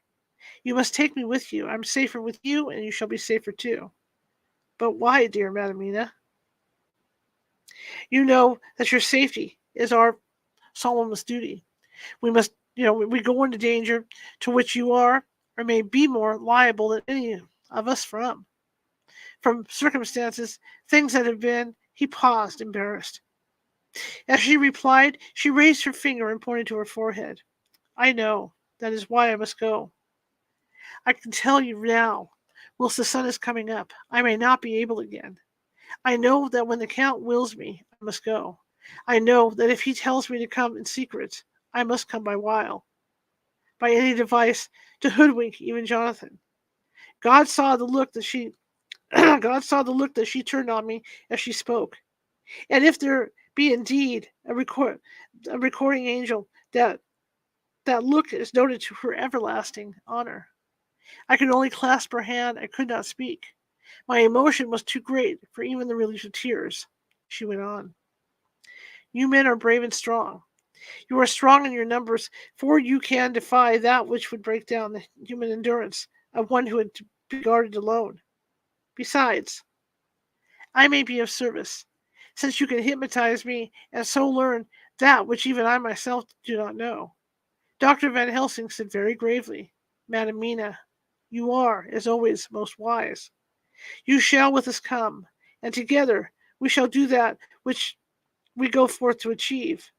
"You must take me with you. I'm safer with you, and you shall be safer too." "But why, dear Madam Mina?" "You know that your safety is our solemnest duty. We must, we go into danger to which you are, or may be more liable than any of us from circumstances, things that have been." He paused, embarrassed. As she replied, she raised her finger and pointed to her forehead. "I know. That is why I must go. I can tell you now, whilst the sun is coming up, I may not be able again. I know that when the Count wills me, I must go. I know that if he tells me to come in secret, I must come by any device to hoodwink even Jonathan. God saw the look that she God saw the look that she turned on me as she spoke. And if there be indeed a recording angel, that look is noted to her everlasting honor. I could only clasp her hand. I could not speak. My emotion was too great for even the relief of tears. She went on. "You men are brave and strong. You are strong in your numbers, for you can defy that which would break down the human endurance of one who had to be guarded alone. Besides, I may be of service, since you can hypnotize me and so learn that which even I myself do not know." Dr. Van Helsing said very gravely, "Madam Mina, you are, as always, most wise. You shall with us come, and together we shall do that which we go forth to achieve."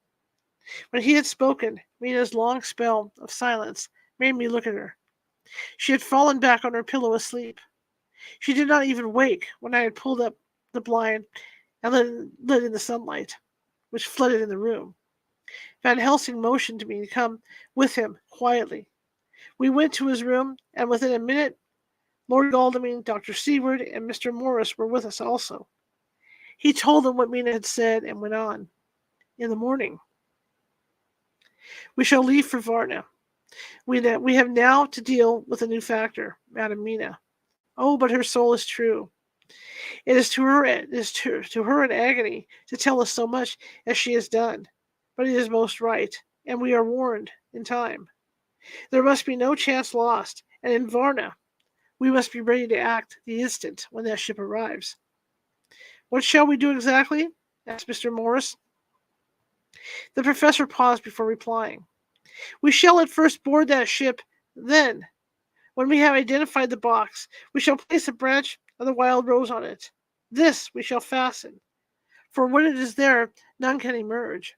When he had spoken, Mina's long spell of silence made me look at her. She had fallen back on her pillow asleep. She did not even wake when I had pulled up the blind and let in the sunlight, which flooded in the room. Van Helsing motioned to me to come with him quietly. We went to his room, and within a minute Lord Godalming, Dr. Seward, and Mr. Morris were with us also. He told them what Mina had said and went on. "In the morning, we shall leave for Varna. We have now to deal with a new factor, Madam Mina. Oh, but her soul is true. It is to her an agony to tell us so much as she has done, but it is most right, and we are warned in time. There must be no chance lost, and in Varna we must be ready to act the instant when that ship arrives." "What shall we do exactly?" asked Mr. Morris. The professor paused before replying. "We shall at first board that ship. Then, when we have identified the box, we shall place a branch of the wild rose on it. This we shall fasten, for when it is there, none can emerge.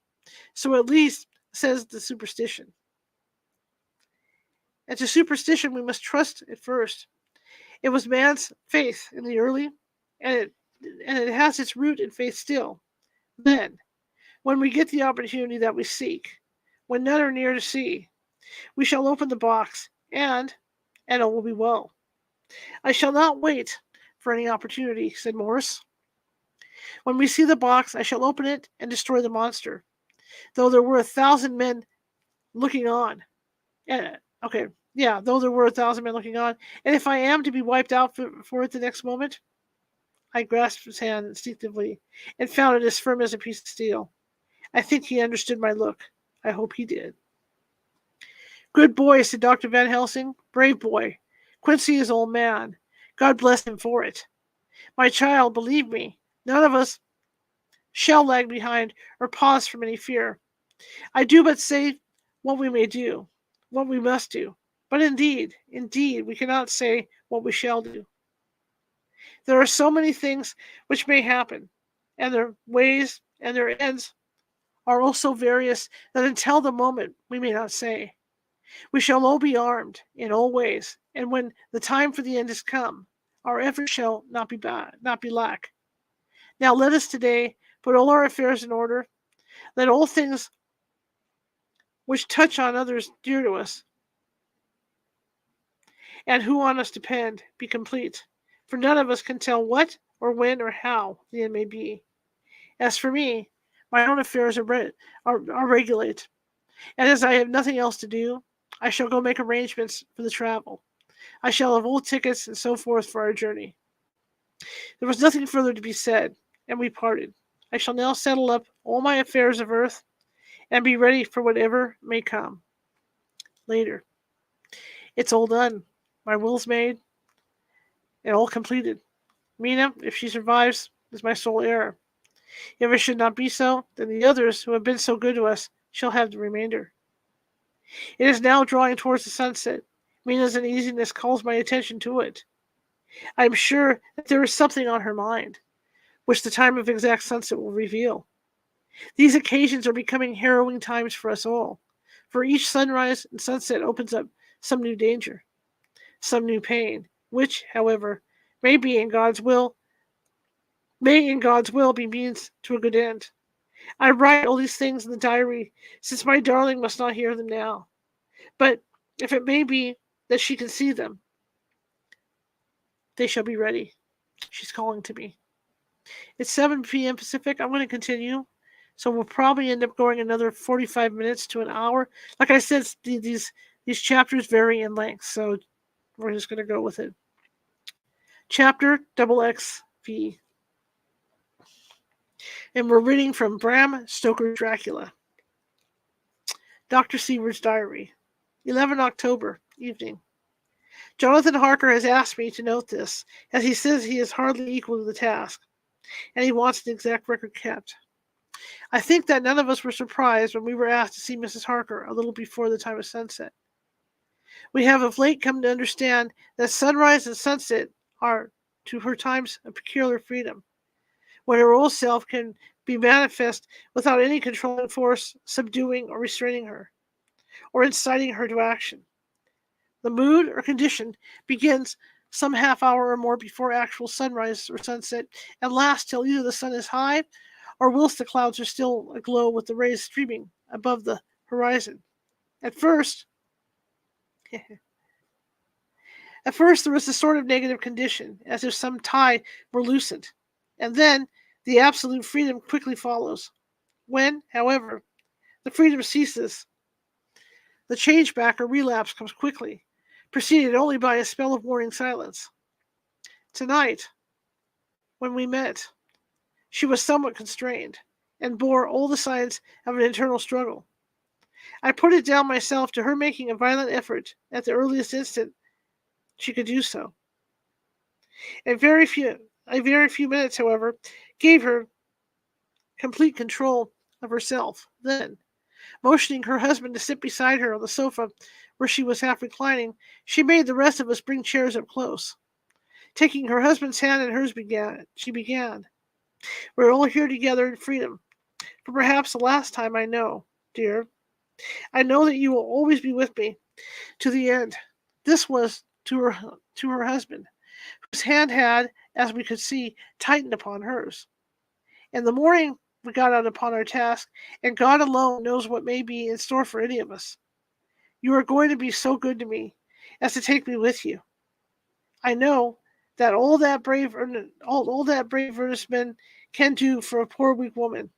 So at least says the superstition. And to superstition we must trust at first. It was man's faith in the early, and it has its root in faith still. Then, when we get the opportunity that we seek, when none are near to see, we shall open the box, and it will be well." "I shall not wait for any opportunity," said Morris. "When we see the box, I shall open it and destroy the monster, though there were 1,000 men looking on. Though there were 1,000 men looking on, and if I am to be wiped out for it the next moment." I grasped his hand instinctively and found it as firm as a piece of steel. I think he understood my look. I hope he did. "Good boy," said Dr. Van Helsing. "Brave boy. Quincy is old man. God bless him for it. My child, believe me, none of us shall lag behind or pause from any fear. I do but say what we may do, what we must do. But indeed, we cannot say what we shall do. There are so many things which may happen, and their ways and their ends are also various that until the moment we may not say. We shall all be armed in all ways, and when the time for the end is come, our efforts shall not be lack. Now let us today put all our affairs in order. Let all things which touch on others dear to us, and who on us depend, be complete. For none of us can tell what, or when, or how the end may be. As for me, my own affairs are regulate, and as I have nothing else to do, I shall go make arrangements for the travel. I shall have old tickets and so forth for our journey." There was nothing further to be said, and we parted. I shall now settle up all my affairs of earth and be ready for whatever may come. Later. It's all done. My will's made and all completed. Mina, if she survives, is my sole heir. If it should not be so, then the others who have been so good to us shall have the remainder. It is now drawing towards the sunset. Mina's uneasiness calls my attention to it. I am sure that there is something on her mind, which the time of exact sunset will reveal. These occasions are becoming harrowing times for us all, for each sunrise and sunset opens up some new danger, some new pain, which, however, may in God's will be means to a good end. I write all these things in the diary, since my darling must not hear them now. But if it may be that she can see them, they shall be ready. She's calling to me. It's 7 p.m. Pacific. I'm going to continue. So we'll probably end up going another 45 minutes to an hour. Like I said, these chapters vary in length, so we're just going to go with it. Chapter XXV. And we're reading from Bram Stoker's Dracula. Dr. Seward's Diary. 11 October, evening. Jonathan Harker has asked me to note this, as he says he is hardly equal to the task. and he wants an exact record kept. I think that none of us were surprised when we were asked to see Mrs. Harker a little before the time of sunset. We have of late come to understand that sunrise and sunset are, to her, times of peculiar freedom, when her old self can be manifest without any controlling force subduing or restraining her, or inciting her to action. The mood or condition begins some half hour or more before actual sunrise or sunset, and lasts till either the sun is high or whilst the clouds are still aglow with the rays streaming above the horizon. At first, there is a sort of negative condition, as if some tie were loosened, and then the absolute freedom quickly follows. When, however, the freedom ceases, the change back or relapse comes quickly, preceded only by a spell of warning silence. Tonight, when we met, she was somewhat constrained, and bore all the signs of an internal struggle. I put it down myself to her making a violent effort at the earliest instant she could do so. A very few minutes, however, gave her complete control of herself. Then, motioning her husband to sit beside her on the sofa where she was half reclining, she made the rest of us bring chairs up close. Taking her husband's hand in hers, she began. We're all here together in freedom, for perhaps the last time. I know, dear. I know that you will always be with me to the end. This was to her husband, whose hand had, as we could see, tightened upon hers. In the morning we got out upon our task, and God alone knows what may be in store for any of us. You are going to be so good to me as to take me with you. I know that all that brave earnest men can do for a poor weak woman,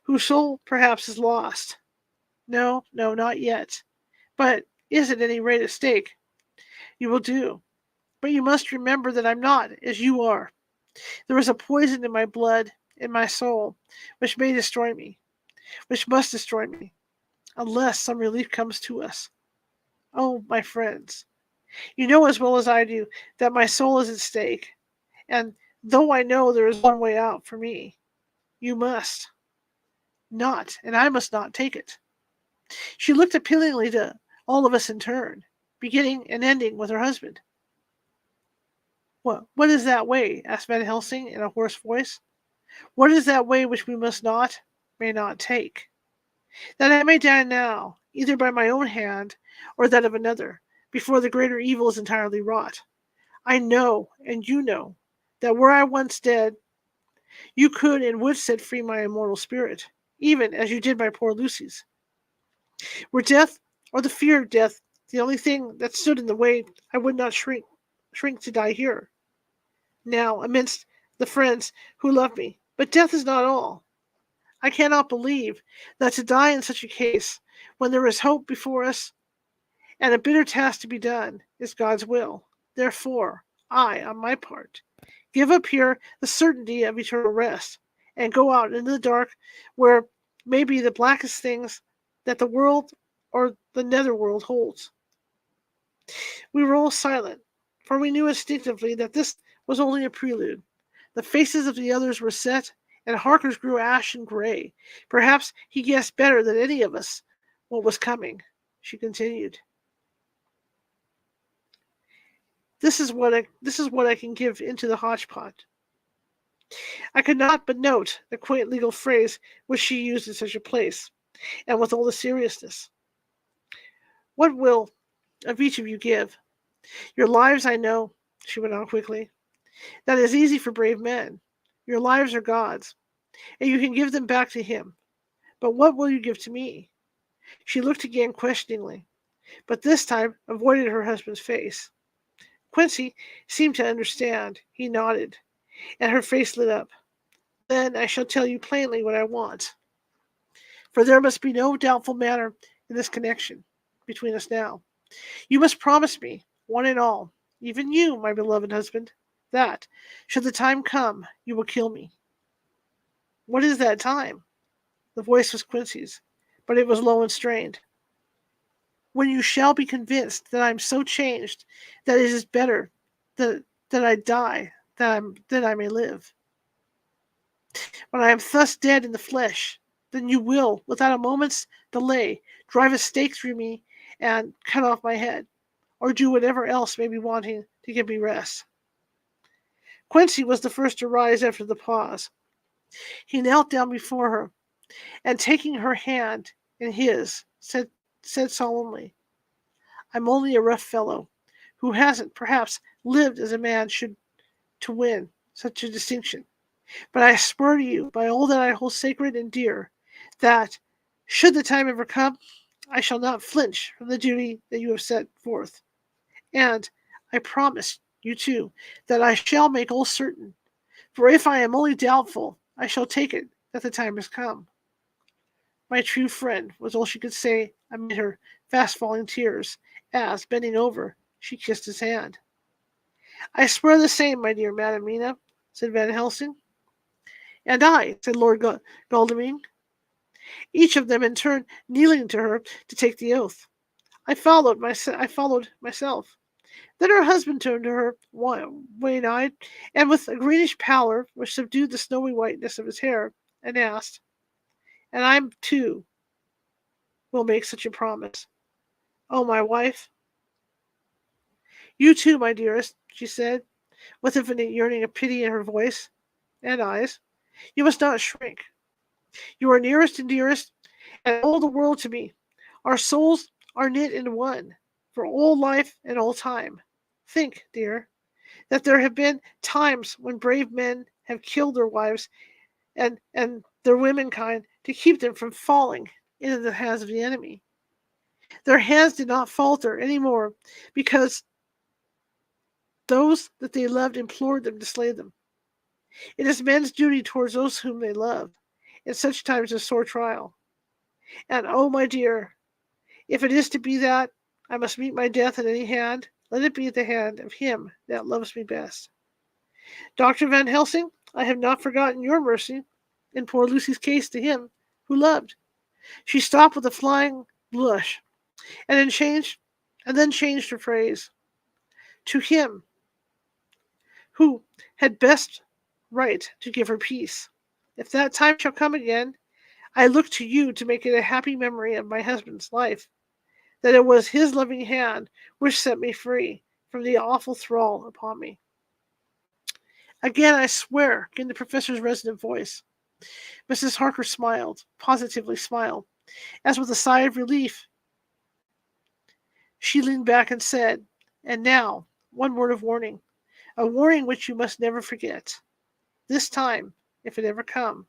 whose soul perhaps is lost. No, not yet, but is at any rate at stake. You will do, but you must remember that I'm not as you are. There is a poison in my blood, in my soul, which must destroy me, unless some relief comes to us. Oh, my friends, you know as well as I do that my soul is at stake, and though I know there is one way out for me, you must not, and I must not take it. She looked appealingly to all of us in turn, beginning and ending with her husband. What is that way? Asked Van Helsing in a hoarse voice. What is that way which we may not take? That I may die now, either by my own hand or that of another, before the greater evil is entirely wrought. I know, and you know, that were I once dead, you could and would set free my immortal spirit, even as you did my poor Lucy's. Were death, or the fear of death, the only thing that stood in the way, I would not shrink to die here, now, amidst the friends who love me. But death is not all. I cannot believe that to die in such a case, when there is hope before us, and a bitter task to be done, is God's will. Therefore, I, on my part, give up here the certainty of eternal rest, and go out into the dark where may be the blackest things that the world or the netherworld holds. We were all silent, for we knew instinctively that this was only a prelude. The faces of the others were set, and Harker's grew ashen gray. Perhaps he guessed better than any of us what was coming. She continued. This is what I can give into the hodgepodge. I could not but note the quaint legal phrase which she used in such a place, and with all the seriousness. What will of each of you give? Your lives, I know, she went on quickly. That is easy for brave men. Your lives are God's, and you can give them back to him. But what will you give to me? She looked again questioningly, but this time avoided her husband's face. Quincy seemed to understand. He nodded, and her face lit up. Then I shall tell you plainly what I want, for there must be no doubtful matter in this connection between us now. You must promise me, one and all, even you, my beloved husband, that, should the time come, you will kill me. What is that time? The voice was Quincy's, but it was low and strained. When you shall be convinced that I am so changed that it is better that I die than I may live. When I am thus dead in the flesh, then you will, without a moment's delay, drive a stake through me and cut off my head, or do whatever else may be wanting to give me rest." Quincy was the first to rise after the pause. He knelt down before her, and taking her hand in his, said solemnly, "I'm only a rough fellow, who hasn't, perhaps, lived as a man should to win such a distinction. But I swear to you, by all that I hold sacred and dear, that, should the time ever come, I shall not flinch from the duty that you have set forth. And I promise you, too, that I shall make all certain, for if I am only doubtful, I shall take it that the time has come." "My true friend," was all she could say amid her fast-falling tears, as, bending over, she kissed his hand. "I swear the same, my dear Madam Mina," said Van Helsing. "And I," said Lord Godalming, each of them in turn kneeling to her to take the oath. I followed myself. Then her husband turned to her, wan-eyed, and with a greenish pallor which subdued the snowy whiteness of his hair, and asked, "And I, too, will make such a promise, oh, my wife?" "You too, my dearest," she said, with infinite yearning of pity in her voice and eyes. "You must not shrink. You are nearest and dearest, and all the world to me. Our souls are knit in one, for all life and all time. Think, dear, that there have been times when brave men have killed their wives and their womenkind to keep them from falling into the hands of the enemy. Their hands did not falter any more because those that they loved implored them to slay them. It is men's duty towards those whom they love, in such times of sore trial. And oh, my dear, if it is to be that I must meet my death at any hand, let it be at the hand of him that loves me best. Dr. Van Helsing, I have not forgotten your mercy in poor Lucy's case to him who loved." She stopped with a flying blush, and then changed her phrase. "To him who had best right to give her peace. If that time shall come again, I look to you to make it a happy memory of my husband's life, that it was his loving hand which set me free from the awful thrall upon me." "Again I swear," came the professor's resonant voice. Mrs. Harker smiled, positively smiled, as with a sigh of relief she leaned back and said, "And now, one word of warning, a warning which you must never forget. This time, if it ever come,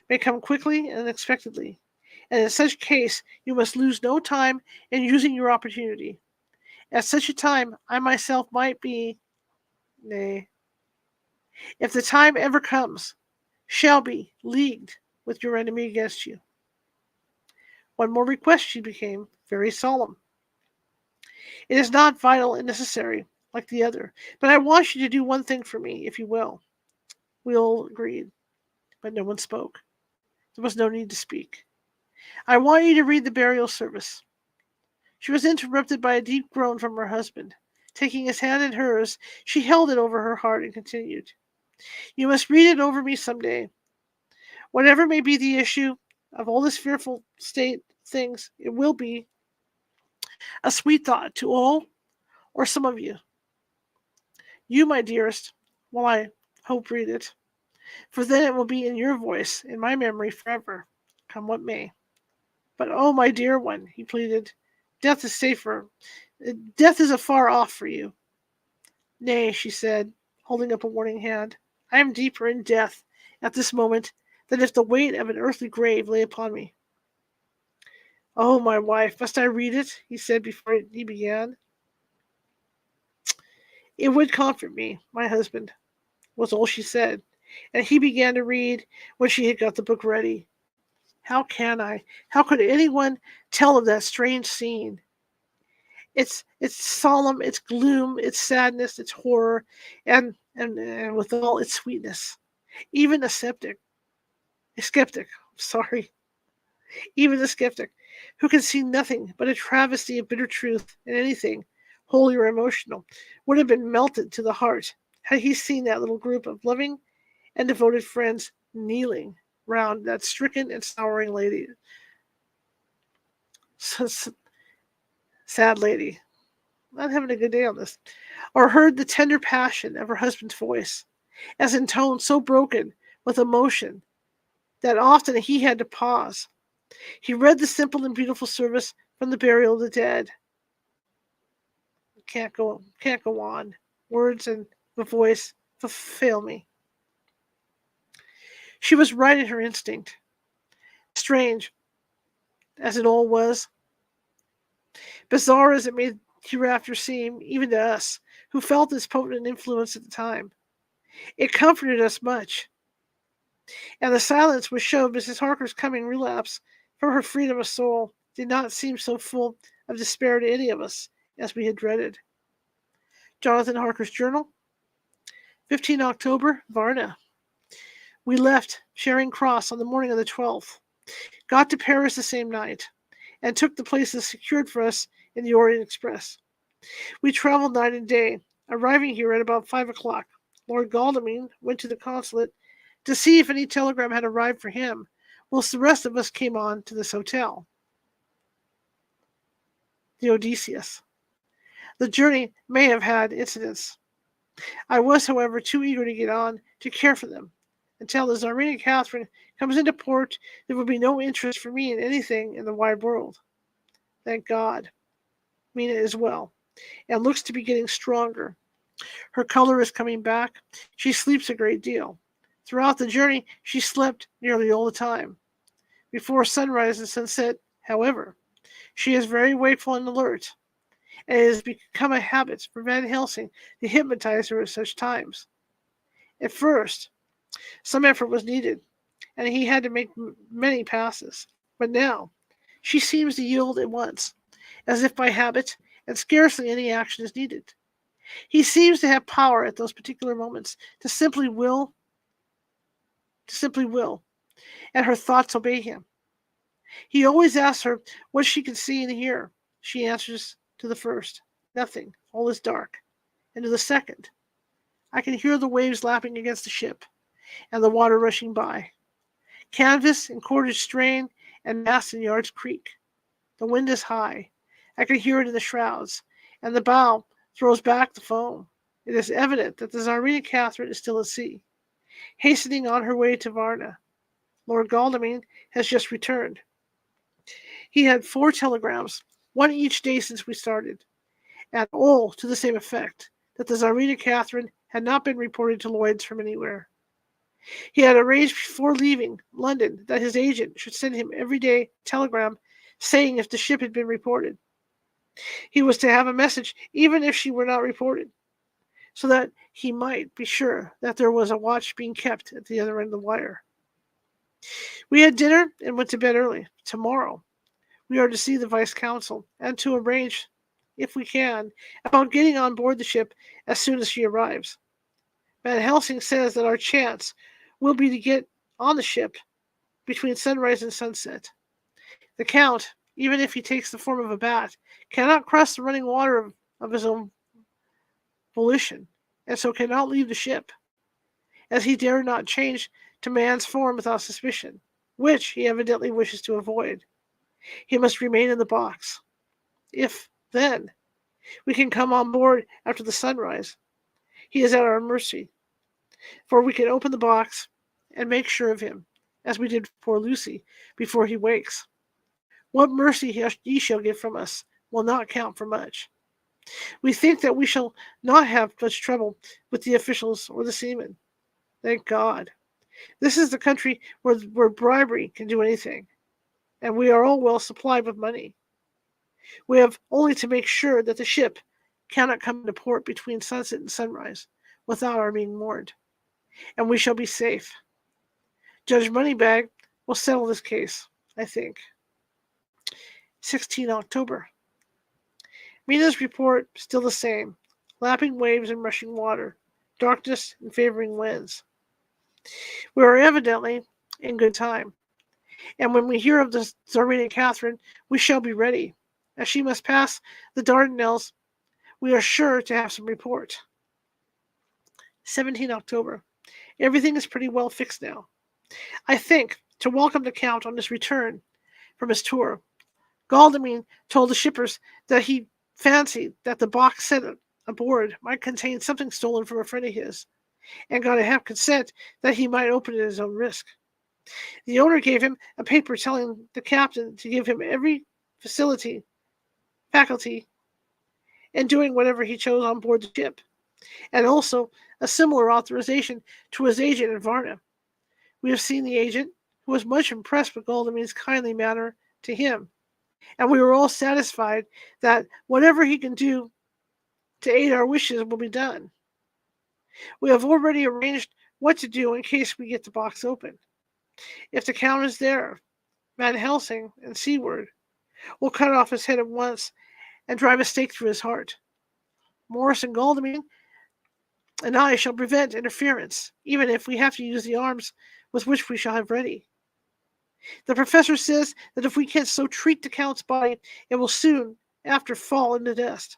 may come quickly and unexpectedly, and in such case you must lose no time in using your opportunity. At such a time I myself might be, nay, if the time ever comes, shall be leagued with your enemy against you. One more request," she became very solemn. "It is not vital and necessary, like the other, but I want you to do one thing for me, if you will." We all agreed, but no one spoke. There was no need to speak. "I want you to read the burial service." She was interrupted by a deep groan from her husband. Taking his hand in hers, she held it over her heart and continued, "You must read it over me some day. Whatever may be the issue of all this fearful state of things, it will be a sweet thought to all or some of you. You, my dearest, will, I hope, read it, for then it will be in your voice, in my memory forever, come what may. But oh, my dear one," he pleaded, "death is safer. Death is afar off for you." "Nay," she said, holding up a warning hand, "I am deeper in death at this moment than if the weight of an earthly grave lay upon me." "Oh, my wife, must I read it?" he said before he began. "It would comfort me, my husband," was all she said, and he began to read when she had got the book ready. How could anyone tell of that strange scene? Its solemn, its gloom, its sadness, its horror, and with all its sweetness. Even even a skeptic, who can see nothing but a travesty of bitter truth in anything holy or emotional, would have been melted to the heart had he seen that little group of loving and devoted friends kneeling round that stricken and sorrowing lady. Sad lady, not having a good day on this. Or heard the tender passion of her husband's voice, as in tones so broken with emotion that often he had to pause. He read the simple and beautiful service from the burial of the dead. Can't go on. Words and the voice fail me. She was right in her instinct. Strange as it all was, bizarre as it made hereafter seem, even to us, who felt its potent influence at the time, it comforted us much. And the silence which showed Mrs. Harker's coming relapse from her freedom of soul did not seem so full of despair to any of us as we had dreaded. Jonathan Harker's journal, 15 October, Varna. We left Charing Cross on the morning of the 12th, got to Paris the same night, and took the places secured for us in the Orient Express. We traveled night and day, arriving here at about 5 o'clock. Lord Godalming went to the consulate to see if any telegram had arrived for him, whilst the rest of us came on to this hotel, the Odysseus. The journey may have had incidents. I was, however, too eager to get on to care for them. Until the Tsarina Catherine comes into port, there will be no interest for me in anything in the wide world. Thank God. Mina is well, and looks to be getting stronger. Her color is coming back. She sleeps a great deal. Throughout the journey, she slept nearly all the time. Before sunrise and sunset, however, she is very wakeful and alert, and it has become a habit for Van Helsing to hypnotize her at such times. At first, some effort was needed, and he had to make many passes. But now, she seems to yield at once, as if by habit, and scarcely any action is needed. He seems to have power at those particular moments to simply will, and her thoughts obey him. He always asks her what she can see and hear. She answers to the first, nothing, all is dark. And to the second, I can hear the waves lapping against the ship, and the water rushing by. Canvas and cordage strain, and masts and yards creak. The wind is high. I can hear it in the shrouds, and the bow throws back the foam. It is evident that the Tsarina Catherine is still at sea, hastening on her way to Varna. Lord Godalming has just returned. He had 4 telegrams, one each day since we started, and all to the same effect, that the Tsarina Catherine had not been reported to Lloyd's from anywhere. He had arranged before leaving London that his agent should send him every day a telegram saying if the ship had been reported. He was to have a message even if she were not reported, so that he might be sure that there was a watch being kept at the other end of the wire. We had dinner and went to bed early. Tomorrow, we are to see the Vice Consul and to arrange, if we can, about getting on board the ship as soon as she arrives. Van Helsing says that our chance will be to get on the ship between sunrise and sunset. The Count, even if he takes the form of a bat, cannot cross the running water of his own volition, and so cannot leave the ship, as he dare not change to man's form without suspicion, which he evidently wishes to avoid. He must remain in the box. If, then, we can come on board after the sunrise, he is at our mercy, for we can open the box and make sure of him, as we did poor Lucy, before he wakes. What mercy he shall get from us will not count for much. We think that we shall not have much trouble with the officials or the seamen. Thank God. This is the country where bribery can do anything, and we are all well supplied with money. We have only to make sure that the ship cannot come into port between sunset and sunrise without our being warned, and we shall be safe. Judge Moneybag will settle this case, I think. 16 October. Mina's report still the same. Lapping waves and rushing water. Darkness and favoring winds. We are evidently in good time. And when we hear of the Tsarina Catherine, we shall be ready. As she must pass the Dardanelles, we are sure to have some report. 17 October. Everything is pretty well fixed now. I think, to welcome the Count on his return from his tour, Godalming told the shippers that he fancied that the box sent aboard might contain something stolen from a friend of his, and got to have consent that he might open it at his own risk. The owner gave him a paper telling the captain to give him every faculty in doing whatever he chose on board the ship, and also a similar authorization to his agent in Varna. We have seen the agent, who was much impressed with Godalming's kindly manner to him, and we were all satisfied that whatever he can do to aid our wishes will be done. We have already arranged what to do in case we get the box open. If the Count is there, Van Helsing and seaward will cut off his head at once and drive a stake through his heart. Morris and Godalming and I shall prevent interference, even if we have to use the arms with which we shall have ready. The professor says that if we can so treat the Count's body, it will soon after fall into dust.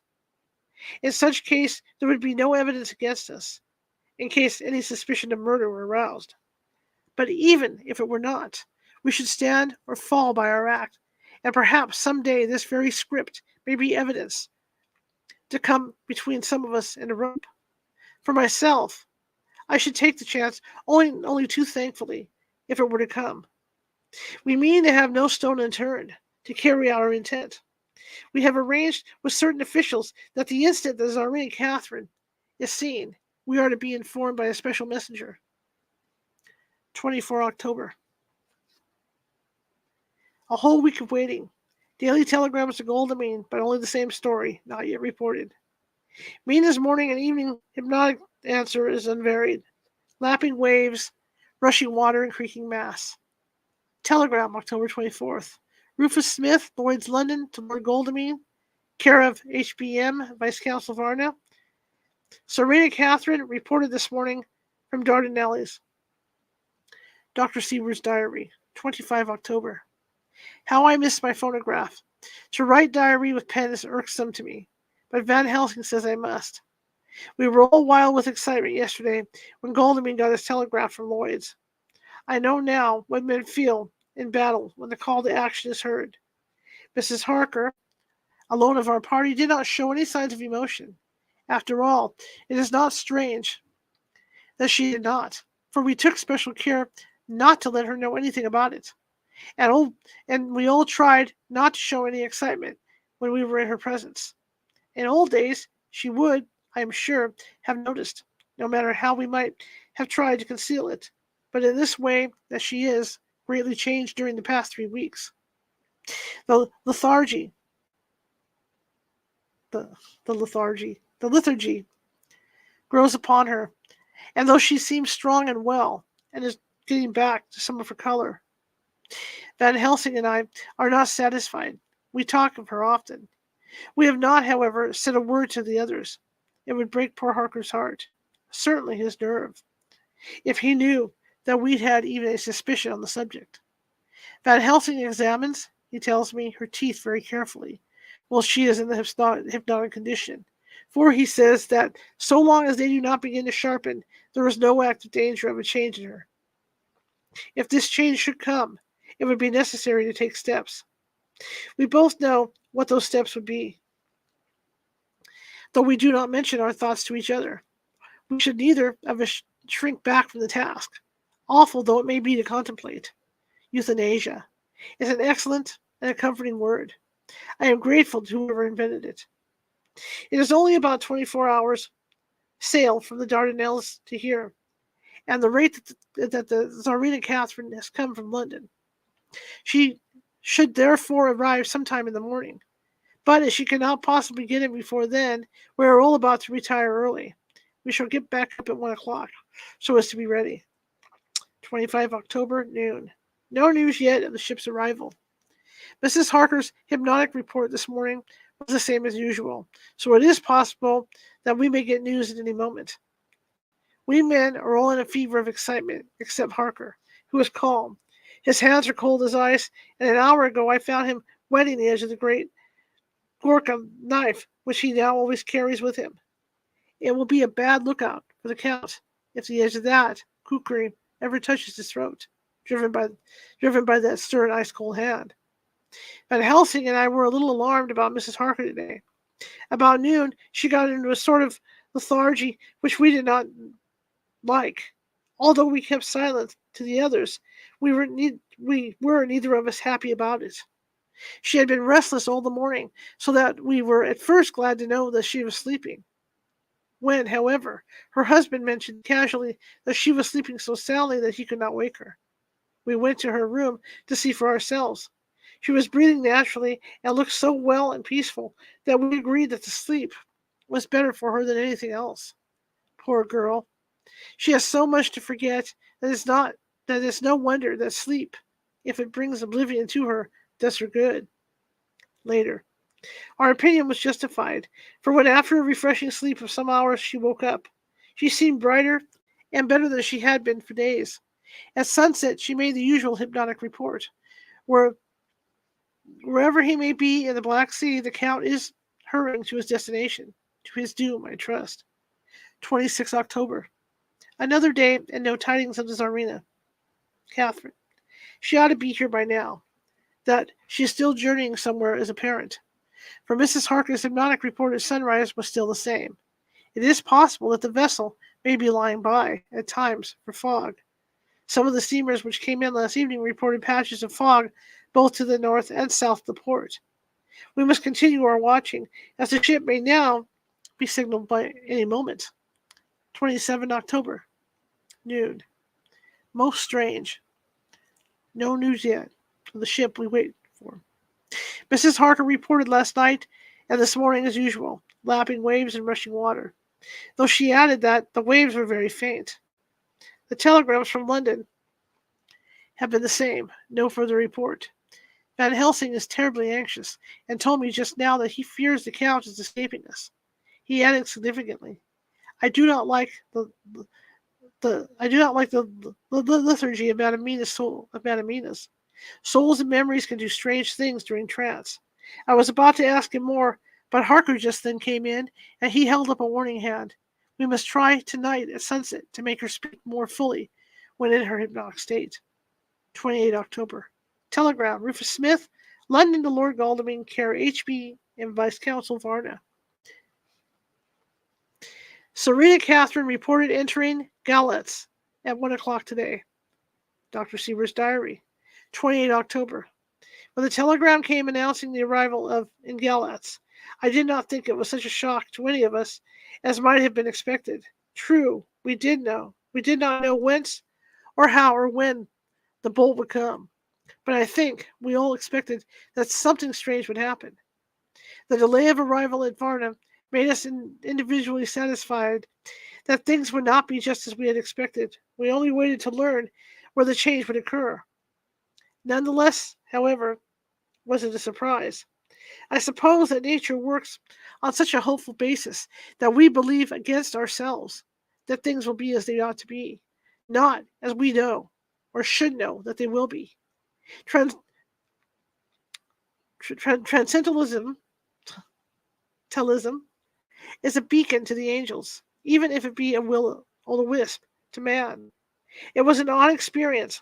In such case, there would be no evidence against us, in case any suspicion of murder were aroused. But even if it were not, we should stand or fall by our act, and perhaps some day this very script may be evidence to come between some of us and a rope. For myself, I should take the chance only too thankfully, if it were to come. We mean to have no stone unturned to carry out our intent. We have arranged with certain officials that the instant the Tsarina Catherine is seen, we are to be informed by a special messenger. 24 October. A whole week of waiting. Daily telegrams to Godalming, but only the same story, not yet reported. Mina's morning and evening hypnotic answer is unvaried. Lapping waves, rushing water, and creaking mass. Telegram, October 24th. Rufus Smith, Lloyd's, London, to Lord Godalming, care of HBM, Vice Consul Varna. Tsarina Catherine reported this morning from Dardanelles. Dr. Seward's diary, 25 October. How I miss my phonograph. To write diary with pen is irksome to me, but Van Helsing says I must. We were all wild with excitement yesterday when Godalming got his telegraph from Lloyd's. I know now what men feel in battle when the call to action is heard. Mrs. Harker, alone of our party, did not show any signs of emotion. After all, it is not strange that she did not, for we took special care not to let her know anything about it. And we all tried not to show any excitement when we were in her presence. In old days, she would, I am sure, have noticed, no matter how we might have tried to conceal it, but in this way that she is greatly changed during the past 3 weeks. The lethargy grows upon her, and though she seems strong and well, and is getting back to some of her color, Van Helsing and I are not satisfied. We talk of her often. We have not, however, said a word to the others. It would break poor Harker's heart, certainly his nerve, if he knew that we'd had even a suspicion on the subject. Van Helsing examines, he tells me, her teeth very carefully, while she is in the hypnotic condition. For he says that so long as they do not begin to sharpen, there is no active danger of a change in her. If this change should come, it would be necessary to take steps. We both know what those steps would be, though we do not mention our thoughts to each other. We should neither of us shrink back from the task, awful though it may be to contemplate. Euthanasia is an excellent and a comforting word. I am grateful to whoever invented it. It is only about 24 hours sail from the Dardanelles to here, and the rate that the Tsarina Catherine has come from London. She should therefore arrive sometime in the morning. But as she cannot possibly get in before then, we are all about to retire early. We shall get back up at 1 o'clock, so as to be ready. 25 October, noon. No news yet of the ship's arrival. Mrs. Harker's hypnotic report this morning was the same as usual, so it is possible that we may get news at any moment. We men are all in a fever of excitement, except Harker, who is calm. His hands are cold as ice, and an hour ago I found him wetting the edge of the great Gorka knife, which he now always carries with him. It will be a bad lookout for the Count if the edge of that kukri ever touches his throat. driven by that stern, ice-cold hand. Van Helsing and I were a little alarmed about Mrs. Harker today. About noon, she got into a sort of lethargy which we did not like. Although we kept silent to the others, we were neither of us happy about it. She had been restless all the morning, so that we were at first glad to know that she was sleeping. When, however, her husband mentioned casually that she was sleeping so soundly that he could not wake her, we went to her room to see for ourselves. She was breathing naturally and looked so well and peaceful that we agreed that the sleep was better for her than anything else. Poor girl. She has so much to forget that it's no wonder that sleep, if it brings oblivion to her, does her good. Later. Our opinion was justified, for when after a refreshing sleep of some hours she woke up, she seemed brighter and better than she had been for days. At sunset she made the usual hypnotic report. Wherever he may be in the Black Sea, the Count is hurrying to his destination, to his doom, I trust. 26 October. Another day and no tidings of the Tsarina. Catherine. She ought to be here by now. That she is still journeying somewhere is apparent. For Mrs. Harker's hypnotic report at sunrise was still the same. It is possible that the vessel may be lying by, at times, for fog. Some of the steamers which came in last evening reported patches of fog both to the north and south of the port. We must continue our watching, as the ship may now be signaled by any moment. 27 October. Noon. Most strange. No news yet of the ship we wait for. Mrs. Harker reported last night and this morning as usual, lapping waves and rushing water, though she added that the waves were very faint. The telegrams from London have been the same, no further report. Van Helsing is terribly anxious, and told me just now that he fears the Count is escaping us. He added significantly, I do not like the lethargy of Madamina's. Souls and memories can do strange things during trance. I was about to ask him more, but Harker just then came in, and he held up a warning hand. We must try tonight at sunset to make her speak more fully when in her hypnotic state. 28 October. Telegram, Rufus Smith, London to Lord Godalming, care H.B. and Vice Consul Varna. Serena Catherine reported entering Galatz at 1 o'clock today. Dr. Sieber's diary. 28 October. When the telegram came announcing the arrival in Galatz, I did not think it was such a shock to any of us as might have been expected. True, we did know. We did not know whence or how or when the bolt would come. But I think we all expected that something strange would happen. The delay of arrival at Varna made us individually satisfied that things would not be just as we had expected. We only waited to learn where the change would occur. Nonetheless, however, was it a surprise? I suppose that nature works on such a hopeful basis that we believe against ourselves that things will be as they ought to be, not as we know or should know that they will be. Transcendentalism is a beacon to the angels, even if it be a will-o'-the-wisp to man. It was an odd experience,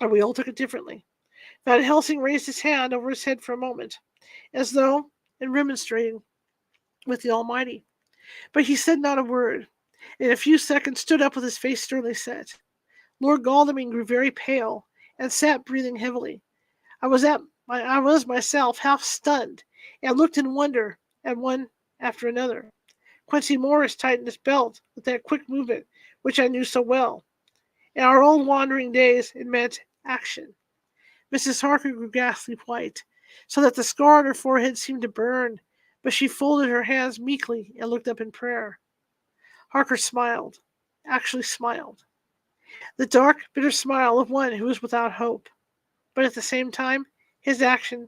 and we all took it differently. Van Helsing raised his hand over his head for a moment, as though in remonstrating with the Almighty. But he said not a word. In a few seconds stood up with his face sternly set. Lord Godalming grew very pale and sat breathing heavily. I was myself half stunned and looked in wonder at one after another. Quincy Morris tightened his belt with that quick movement which I knew so well. In our old wandering days, it meant action. Mrs. Harker grew ghastly white, so that the scar on her forehead seemed to burn, but she folded her hands meekly and looked up in prayer. Harker smiled, actually smiled. The dark, bitter smile of one who is without hope. But at the same time, his action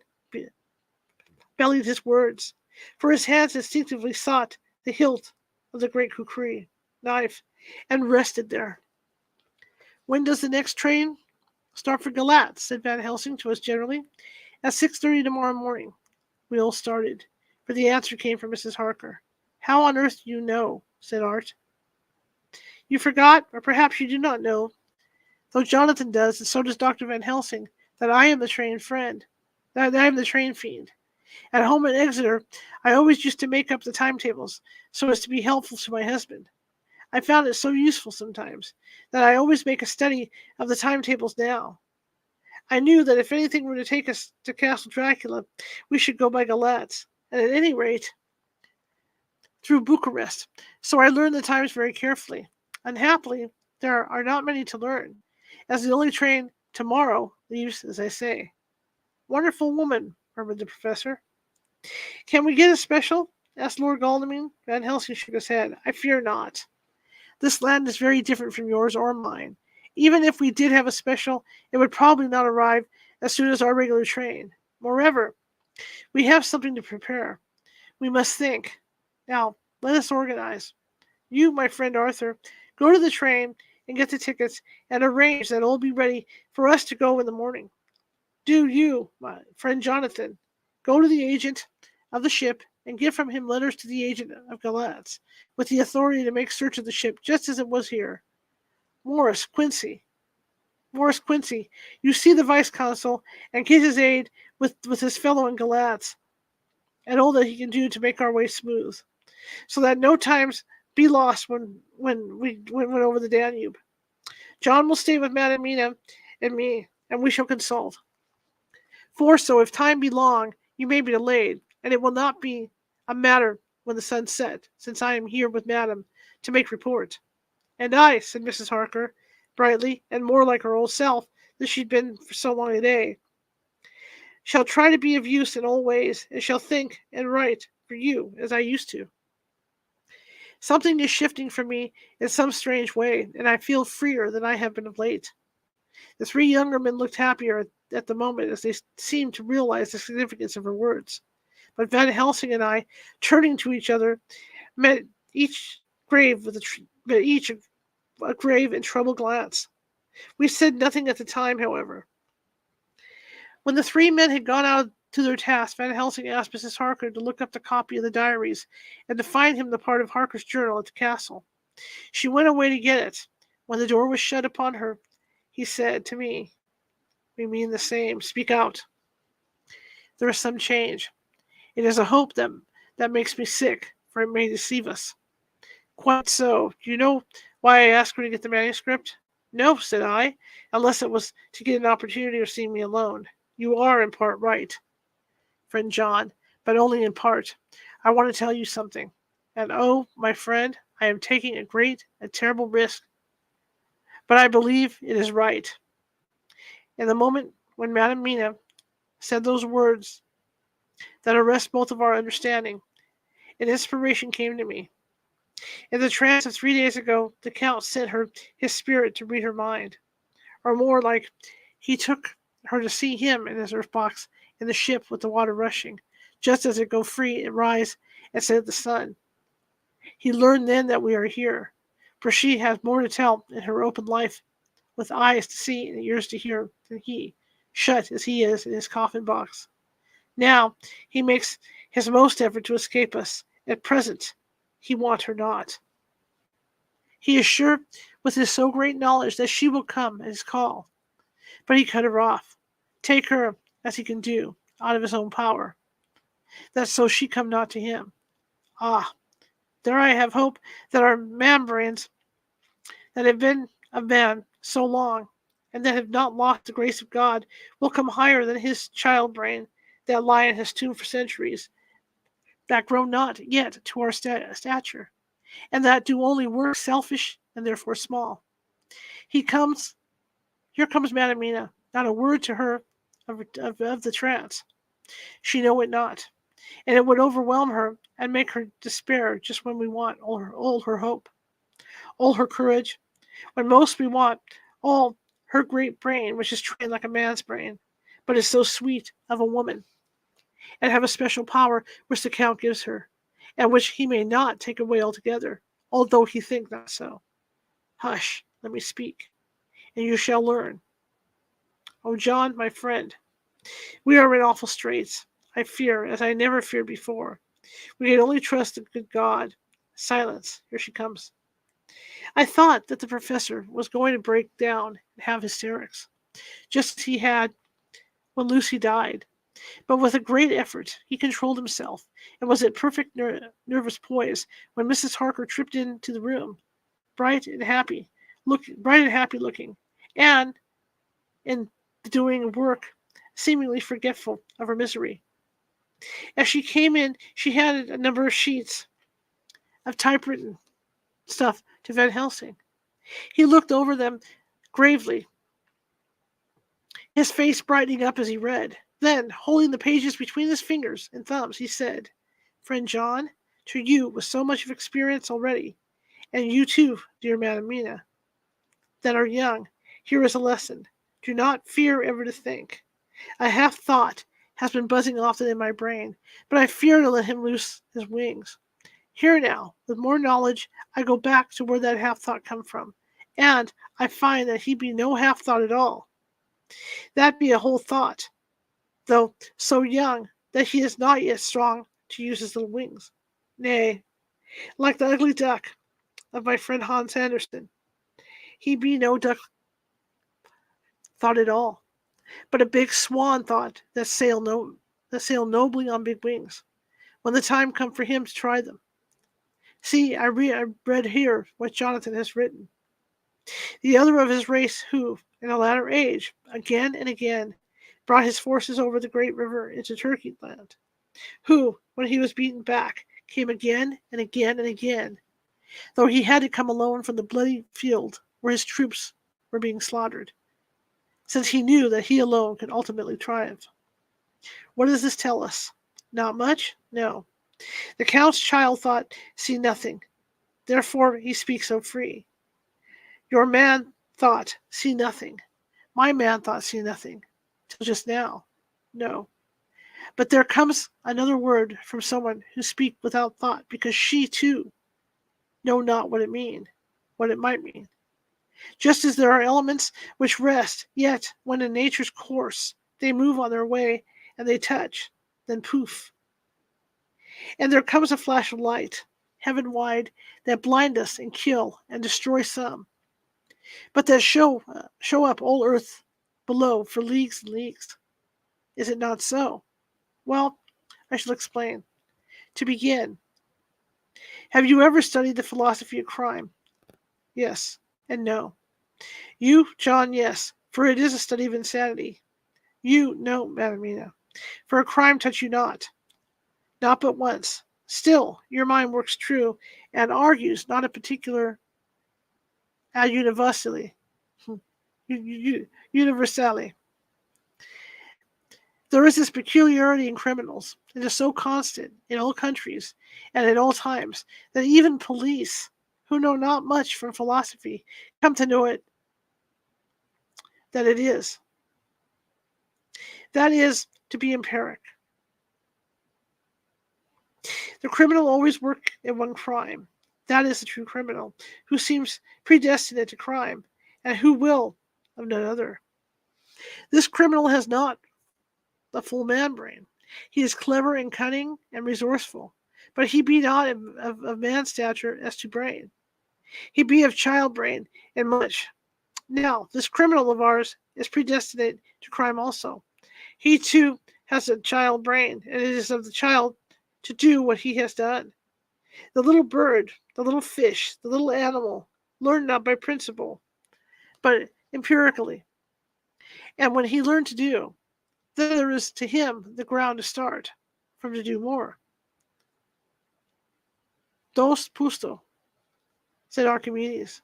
bellied his words, for his hands instinctively sought the hilt of the great kukri knife and rested there. When does the next train start for Galatz? Said Van Helsing to us generally. At 6:30 tomorrow morning. We all started, for the answer came from Mrs. Harker. How on earth do you know? Said Art. You forgot, or perhaps you do not know, though Jonathan does, and so does Dr. Van Helsing, that I am the trained friend, that I am the train fiend. At home at Exeter, I always used to make up the timetables so as to be helpful to my husband. I found it so useful sometimes that I always make a study of the timetables now. I knew that if anything were to take us to Castle Dracula, we should go by Galatz, and at any rate, through Bucharest. So I learned the times very carefully. Unhappily, there are not many to learn, as the only train tomorrow leaves, as I say. Wonderful woman, murmured the professor. Can we get a special? Asked Lord Godalming. Van Helsing shook his head. I fear not. This land is very different from yours or mine. Even if we did have a special, it would probably not arrive as soon as our regular train. Moreover, we have something to prepare. We must think. Now, let us organize. You, my friend Arthur, go to the train and get the tickets and arrange that all be ready for us to go in the morning. Do you, my friend Jonathan, go to the agent of the ship and get from him letters to the agent of Galatz, with the authority to make search of the ship just as it was here. Morris Quincy, you see the vice consul and get his aid with his fellow in Galatz, and all that he can do to make our way smooth, so that no times be lost when we went over the Danube. John will stay with Madam Mina and me, and we shall consult. For so, if time be long, you may be delayed, and it will not be a matter when the sun set, since I am here with Madam to make report. And I, said Mrs. Harker, brightly, and more like her old self than she'd been for so long a day, shall try to be of use in all ways, and shall think and write for you as I used to. Something is shifting from me in some strange way, and I feel freer than I have been of late. The three younger men looked happier at the moment as they seemed to realize the significance of her words. But Van Helsing and I, turning to each other, met each a grave and troubled glance. We said nothing at the time, however. When the three men had gone out to their task, Van Helsing asked Mrs. Harker to look up the copy of the diaries and to find him the part of Harker's journal at the castle. She went away to get it. When the door was shut upon her, he said to me, "We mean the same. Speak out. There is some change. It is a hope that makes me sick, for it may deceive us." "Quite so. Do you know why I asked her to get the manuscript?" "No," said I, "unless it was to get an opportunity of seeing me alone." "You are in part right, friend John, but only in part. I want to tell you something. And oh, my friend, I am taking a great and terrible risk, but I believe it is right." In the moment when Madam Mina said those words that arrest both of our understanding, an inspiration came to me. In the trance of 3 days ago, the Count sent her his spirit to read her mind. Or more like, he took her to see him in his earth box in the ship with the water rushing, just as it go free and rise and set at the sun. He learned then that we are here, for she has more to tell in her open life, with eyes to see and ears to hear, than he, shut as he is in his coffin box. Now he makes his most effort to escape us. At present, he want her not. He is sure with his so great knowledge that she will come at his call. But he cut her off. Take her, as he can do, out of his own power, that so she come not to him. Ah, there I have hope that our man-brains that have been of man so long, and that have not lost the grace of God, will come higher than his child-brain that lie in his tomb for centuries, that grow not yet to our stature, and that do only work selfish and therefore small. Here comes Madam Mina, not a word to her of the trance. She know it not, and it would overwhelm her and make her despair just when we want all her hope, all her courage, when most we want all her great brain, which is trained like a man's brain, but is so sweet of a woman, and have a special power which the Count gives her, and which he may not take away altogether, although he think not so. Hush, let me speak, and you shall learn. Oh, John, my friend, we are in awful straits. I fear, as I never feared before. We can only trust the good God. Silence, here she comes. I thought that the professor was going to break down and have hysterics, just as he had when Lucy died. But with a great effort, he controlled himself and was at perfect nervous poise when Mrs. Harker tripped into the room, bright and happy looking, and in doing work, seemingly forgetful of her misery. As she came in, she handed a number of sheets of typewritten stuff to Van Helsing. He looked over them gravely, his face brightening up as he read. Then, holding the pages between his fingers and thumbs, he said, "Friend John, to you with so much of experience already, and you too, dear Madam Mina, that are young, here is a lesson. Do not fear ever to think. A half thought has been buzzing often in my brain, but I fear to let him loose his wings. Here now, with more knowledge, I go back to where that half thought come from, and I find that he be no half thought at all. That be a whole thought, though so young that he is not yet strong to use his little wings. Nay, like the ugly duck of my friend Hans Andersen, he be no duck thought at all, but a big swan thought that sail nobly on big wings, when the time come for him to try them. See, I read here what Jonathan has written. The other of his race who, in a latter age, again and again, brought his forces over the great river into Turkey land, who, when he was beaten back, came again and again and again, though he had to come alone from the bloody field where his troops were being slaughtered, since he knew that he alone could ultimately triumph. What does this tell us? Not much? No. The Count's child thought see nothing, therefore he speaks so free. Your man thought see nothing. My man thought see nothing, till just now. No. But there comes another word from someone who speak without thought, because she, too, know not what it might mean. Just as there are elements which rest, yet when in nature's course they move on their way and they touch, then poof. And there comes a flash of light, heaven-wide, that blind us and kill and destroy some, but that show up all earth below for leagues and leagues. Is it not so? Well, I shall explain. To begin, have you ever studied the philosophy of crime? Yes and no. You, John, yes, for it is a study of insanity. You, no, Madam Mina, for a crime touch you not but once. Still, your mind works true and argues not a particular ad universally. Universally. There is this peculiarity in criminals. It is so constant in all countries and at all times that even police, who know not much from philosophy, come to know it that it is. That is to be empiric. The criminal always works at one crime. That is the true criminal, who seems predestined to crime, and who will of none other. This criminal has not the full man brain. He is clever and cunning and resourceful, but he be not of man stature as to brain. He be of child brain and much. Now, this criminal of ours is predestined to crime also. He too has a child brain, and it is of the child to do what he has done. The little bird, the little fish, the little animal, learn not by principle, but empirically. And when he learned to do, then there is to him the ground to start from to do more. Dos pusto, said Archimedes.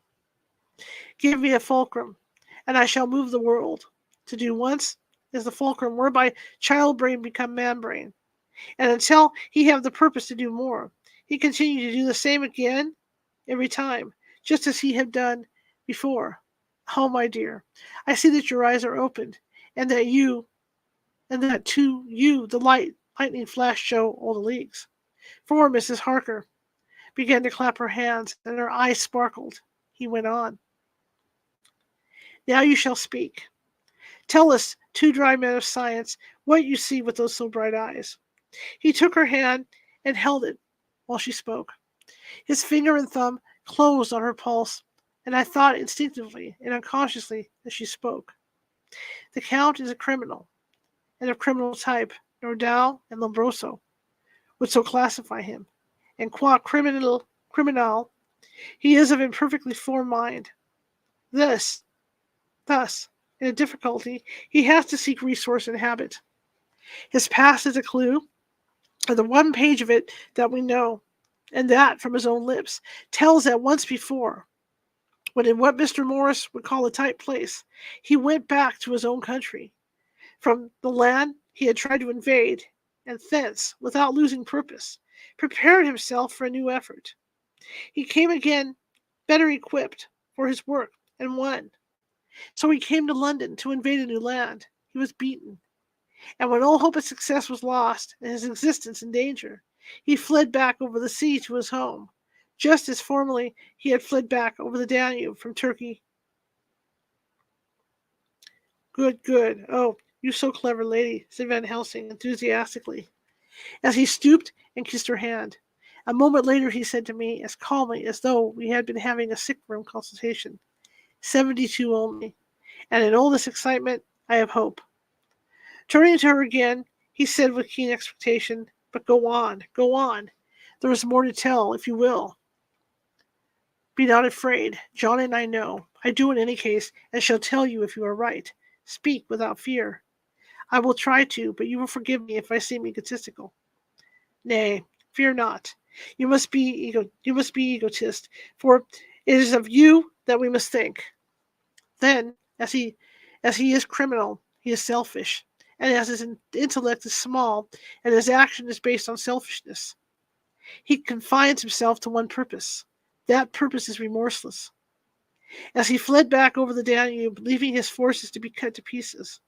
Give me a fulcrum, and I shall move the world. To do once is the fulcrum whereby child brain become man brain. And until he have the purpose to do more, he continue to do the same again every time, just as he had done before. Oh, my dear, I see that your eyes are opened, and that to you the lightning flash show all the leagues. For Mrs. Harker began to clap her hands, and her eyes sparkled. He went on. Now you shall speak. Tell us, two dry men of science, what you see with those so bright eyes. He took her hand and held it while she spoke. His finger and thumb closed on her pulse, and I thought instinctively and unconsciously as she spoke. The Count is a criminal, and of criminal type, Nordau and Lombroso would so classify him. And qua criminal, he is of imperfectly formed mind. Thus, in a difficulty, he has to seek resource and habit. His past is a clue, and the one page of it that we know, and that from his own lips, tells that once before, when in what Mr. Morris would call a tight place, he went back to his own country, from the land he had tried to invade, and thence, without losing purpose, prepared himself for a new effort. He came again better equipped for his work, and won. So he came to London to invade a new land. He was beaten. And when all hope of success was lost and his existence in danger, he fled back over the sea to his home, just as formerly he had fled back over the Danube from Turkey. Good, good. Oh, you so clever, lady, said Van Helsing enthusiastically, as he stooped and kissed her hand. A moment later he said to me, as calmly as though we had been having a sick-room consultation, 72 only, and in all this excitement I have hope. Turning to her again, he said with keen expectation, but go on, go on. There is more to tell, if you will. Be not afraid. John and I know. I do in any case, and shall tell you if you are right. Speak without fear. I will try to, but you will forgive me if I seem egotistical. Nay, fear not. You must be egotist, for it is of you that we must think. Then, as he is criminal, he is selfish, and as his intellect is small, and his action is based on selfishness, he confines himself to one purpose. That purpose is remorseless. As he fled back over the Danube, leaving his forces to be cut to pieces,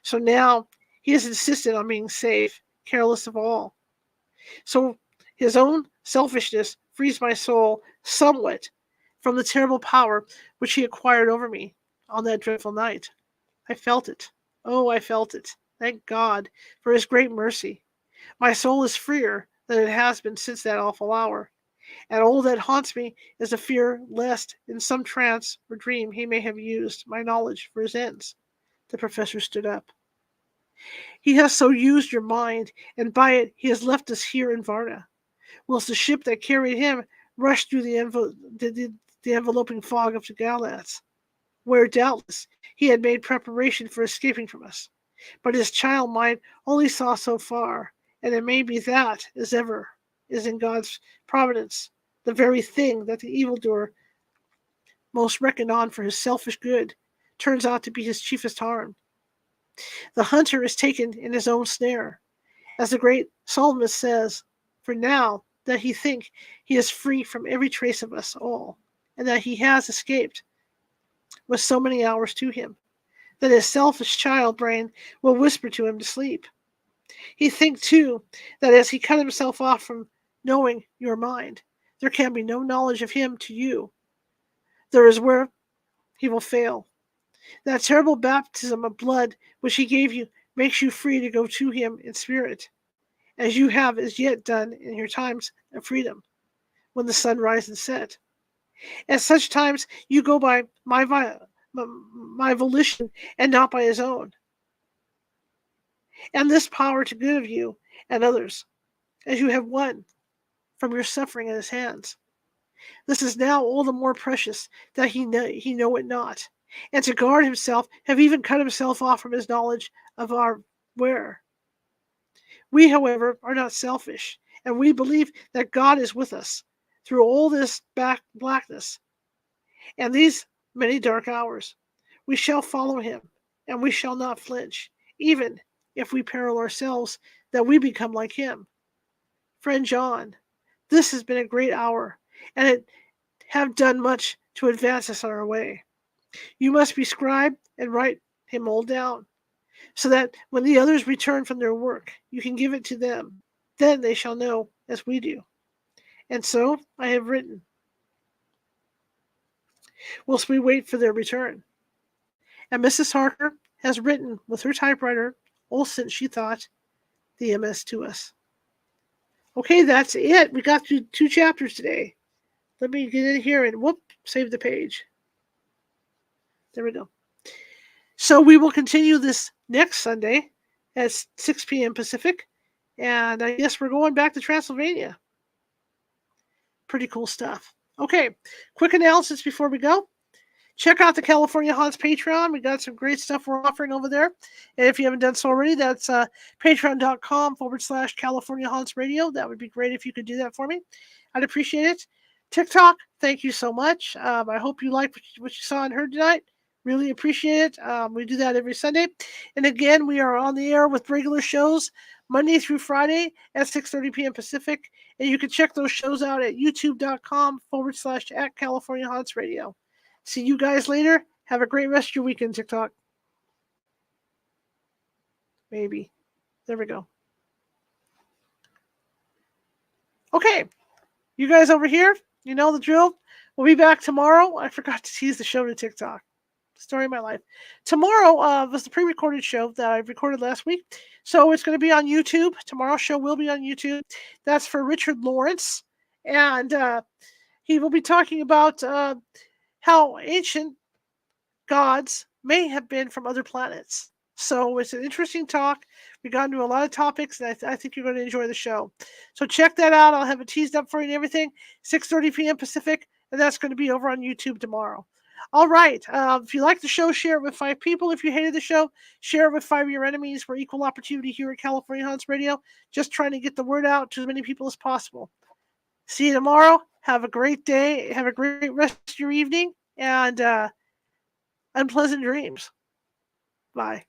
so now he has insisted on being safe, careless of all. So his own selfishness frees my soul somewhat from the terrible power which he acquired over me on that dreadful night. I felt it. Oh, I felt it. Thank God for his great mercy. My soul is freer than it has been since that awful hour, and all that haunts me is a fear lest in some trance or dream he may have used my knowledge for his ends. The professor stood up. He has so used your mind, and by it he has left us here in Varna, whilst the ship that carried him rushed through the enveloping fog of the Galatz, where doubtless he had made preparation for escaping from us. But his child mind only saw so far, and it may be that, as ever is in God's providence, the very thing that the evildoer most reckoned on for his selfish good turns out to be his chiefest harm. The hunter is taken in his own snare, as the great psalmist says, for now that he think he is free from every trace of us all, and that he has escaped with so many hours to him, that his selfish child brain will whisper to him to sleep. He think too that as he cut himself off from knowing your mind, there can be no knowledge of him to you. There is where he will fail. That terrible baptism of blood which he gave you makes you free to go to him in spirit, as you have as yet done in your times of freedom, when the sun rise and set. At such times you go by my volition and not by his own. And this power to good of you and others, as you have won from your suffering at his hands. This is now all the more precious that he know it not, and to guard himself have even cut himself off from his knowledge of our where. We, however, are not selfish, and we believe that God is with us through all this blackness and these many dark hours. We shall follow him, and we shall not flinch, even if we peril ourselves that we become like him. Friend John, this has been a great hour, and it have done much to advance us on our way. You must be scribe and write him all down, so that when the others return from their work, you can give it to them. Then they shall know as we do. And so I have written, whilst we wait for their return. And Mrs. Harker has written with her typewriter all since she thought the MS to us. Okay, that's it. We got through 2 chapters today. Let me get in here and save the page. There we go. So we will continue this next Sunday at 6 p.m. Pacific. And I guess we're going back to Transylvania. Pretty cool stuff. Okay, quick analysis before we go. Check out the California Haunts Patreon. We got some great stuff we're offering over there. And if you haven't done so already, that's patreon.com/California Haunts Radio. That would be great if you could do that for me. I'd appreciate it. TikTok, thank you so much. I hope you liked what you saw and heard tonight. Really appreciate it. We do that every Sunday. And again, we are on the air with regular shows Monday through Friday at 6:30 p.m. Pacific. And you can check those shows out at youtube.com/@California Haunts Radio. See you guys later. Have a great rest of your weekend, TikTok. Maybe. There we go. Okay. You guys over here, you know the drill. We'll be back tomorrow. I forgot to tease the show to TikTok. Story of my life. Tomorrow was the pre-recorded show that I recorded last week. So it's going to be on YouTube. Tomorrow's show will be on YouTube. That's for Richard Lawrence. And he will be talking about how ancient gods may have been from other planets. So it's an interesting talk. We got into a lot of topics, and I think you're going to enjoy the show. So check that out. I'll have it teased up for you and everything. 6:30 p.m. Pacific, and that's going to be over on YouTube tomorrow. All right. If you like the show, share it with 5 people. If you hated the show, share it with 5 of your enemies. We're equal opportunity here at California Haunts Radio. Just trying to get the word out to as many people as possible. See you tomorrow. Have a great day. Have a great rest of your evening. And unpleasant dreams. Bye.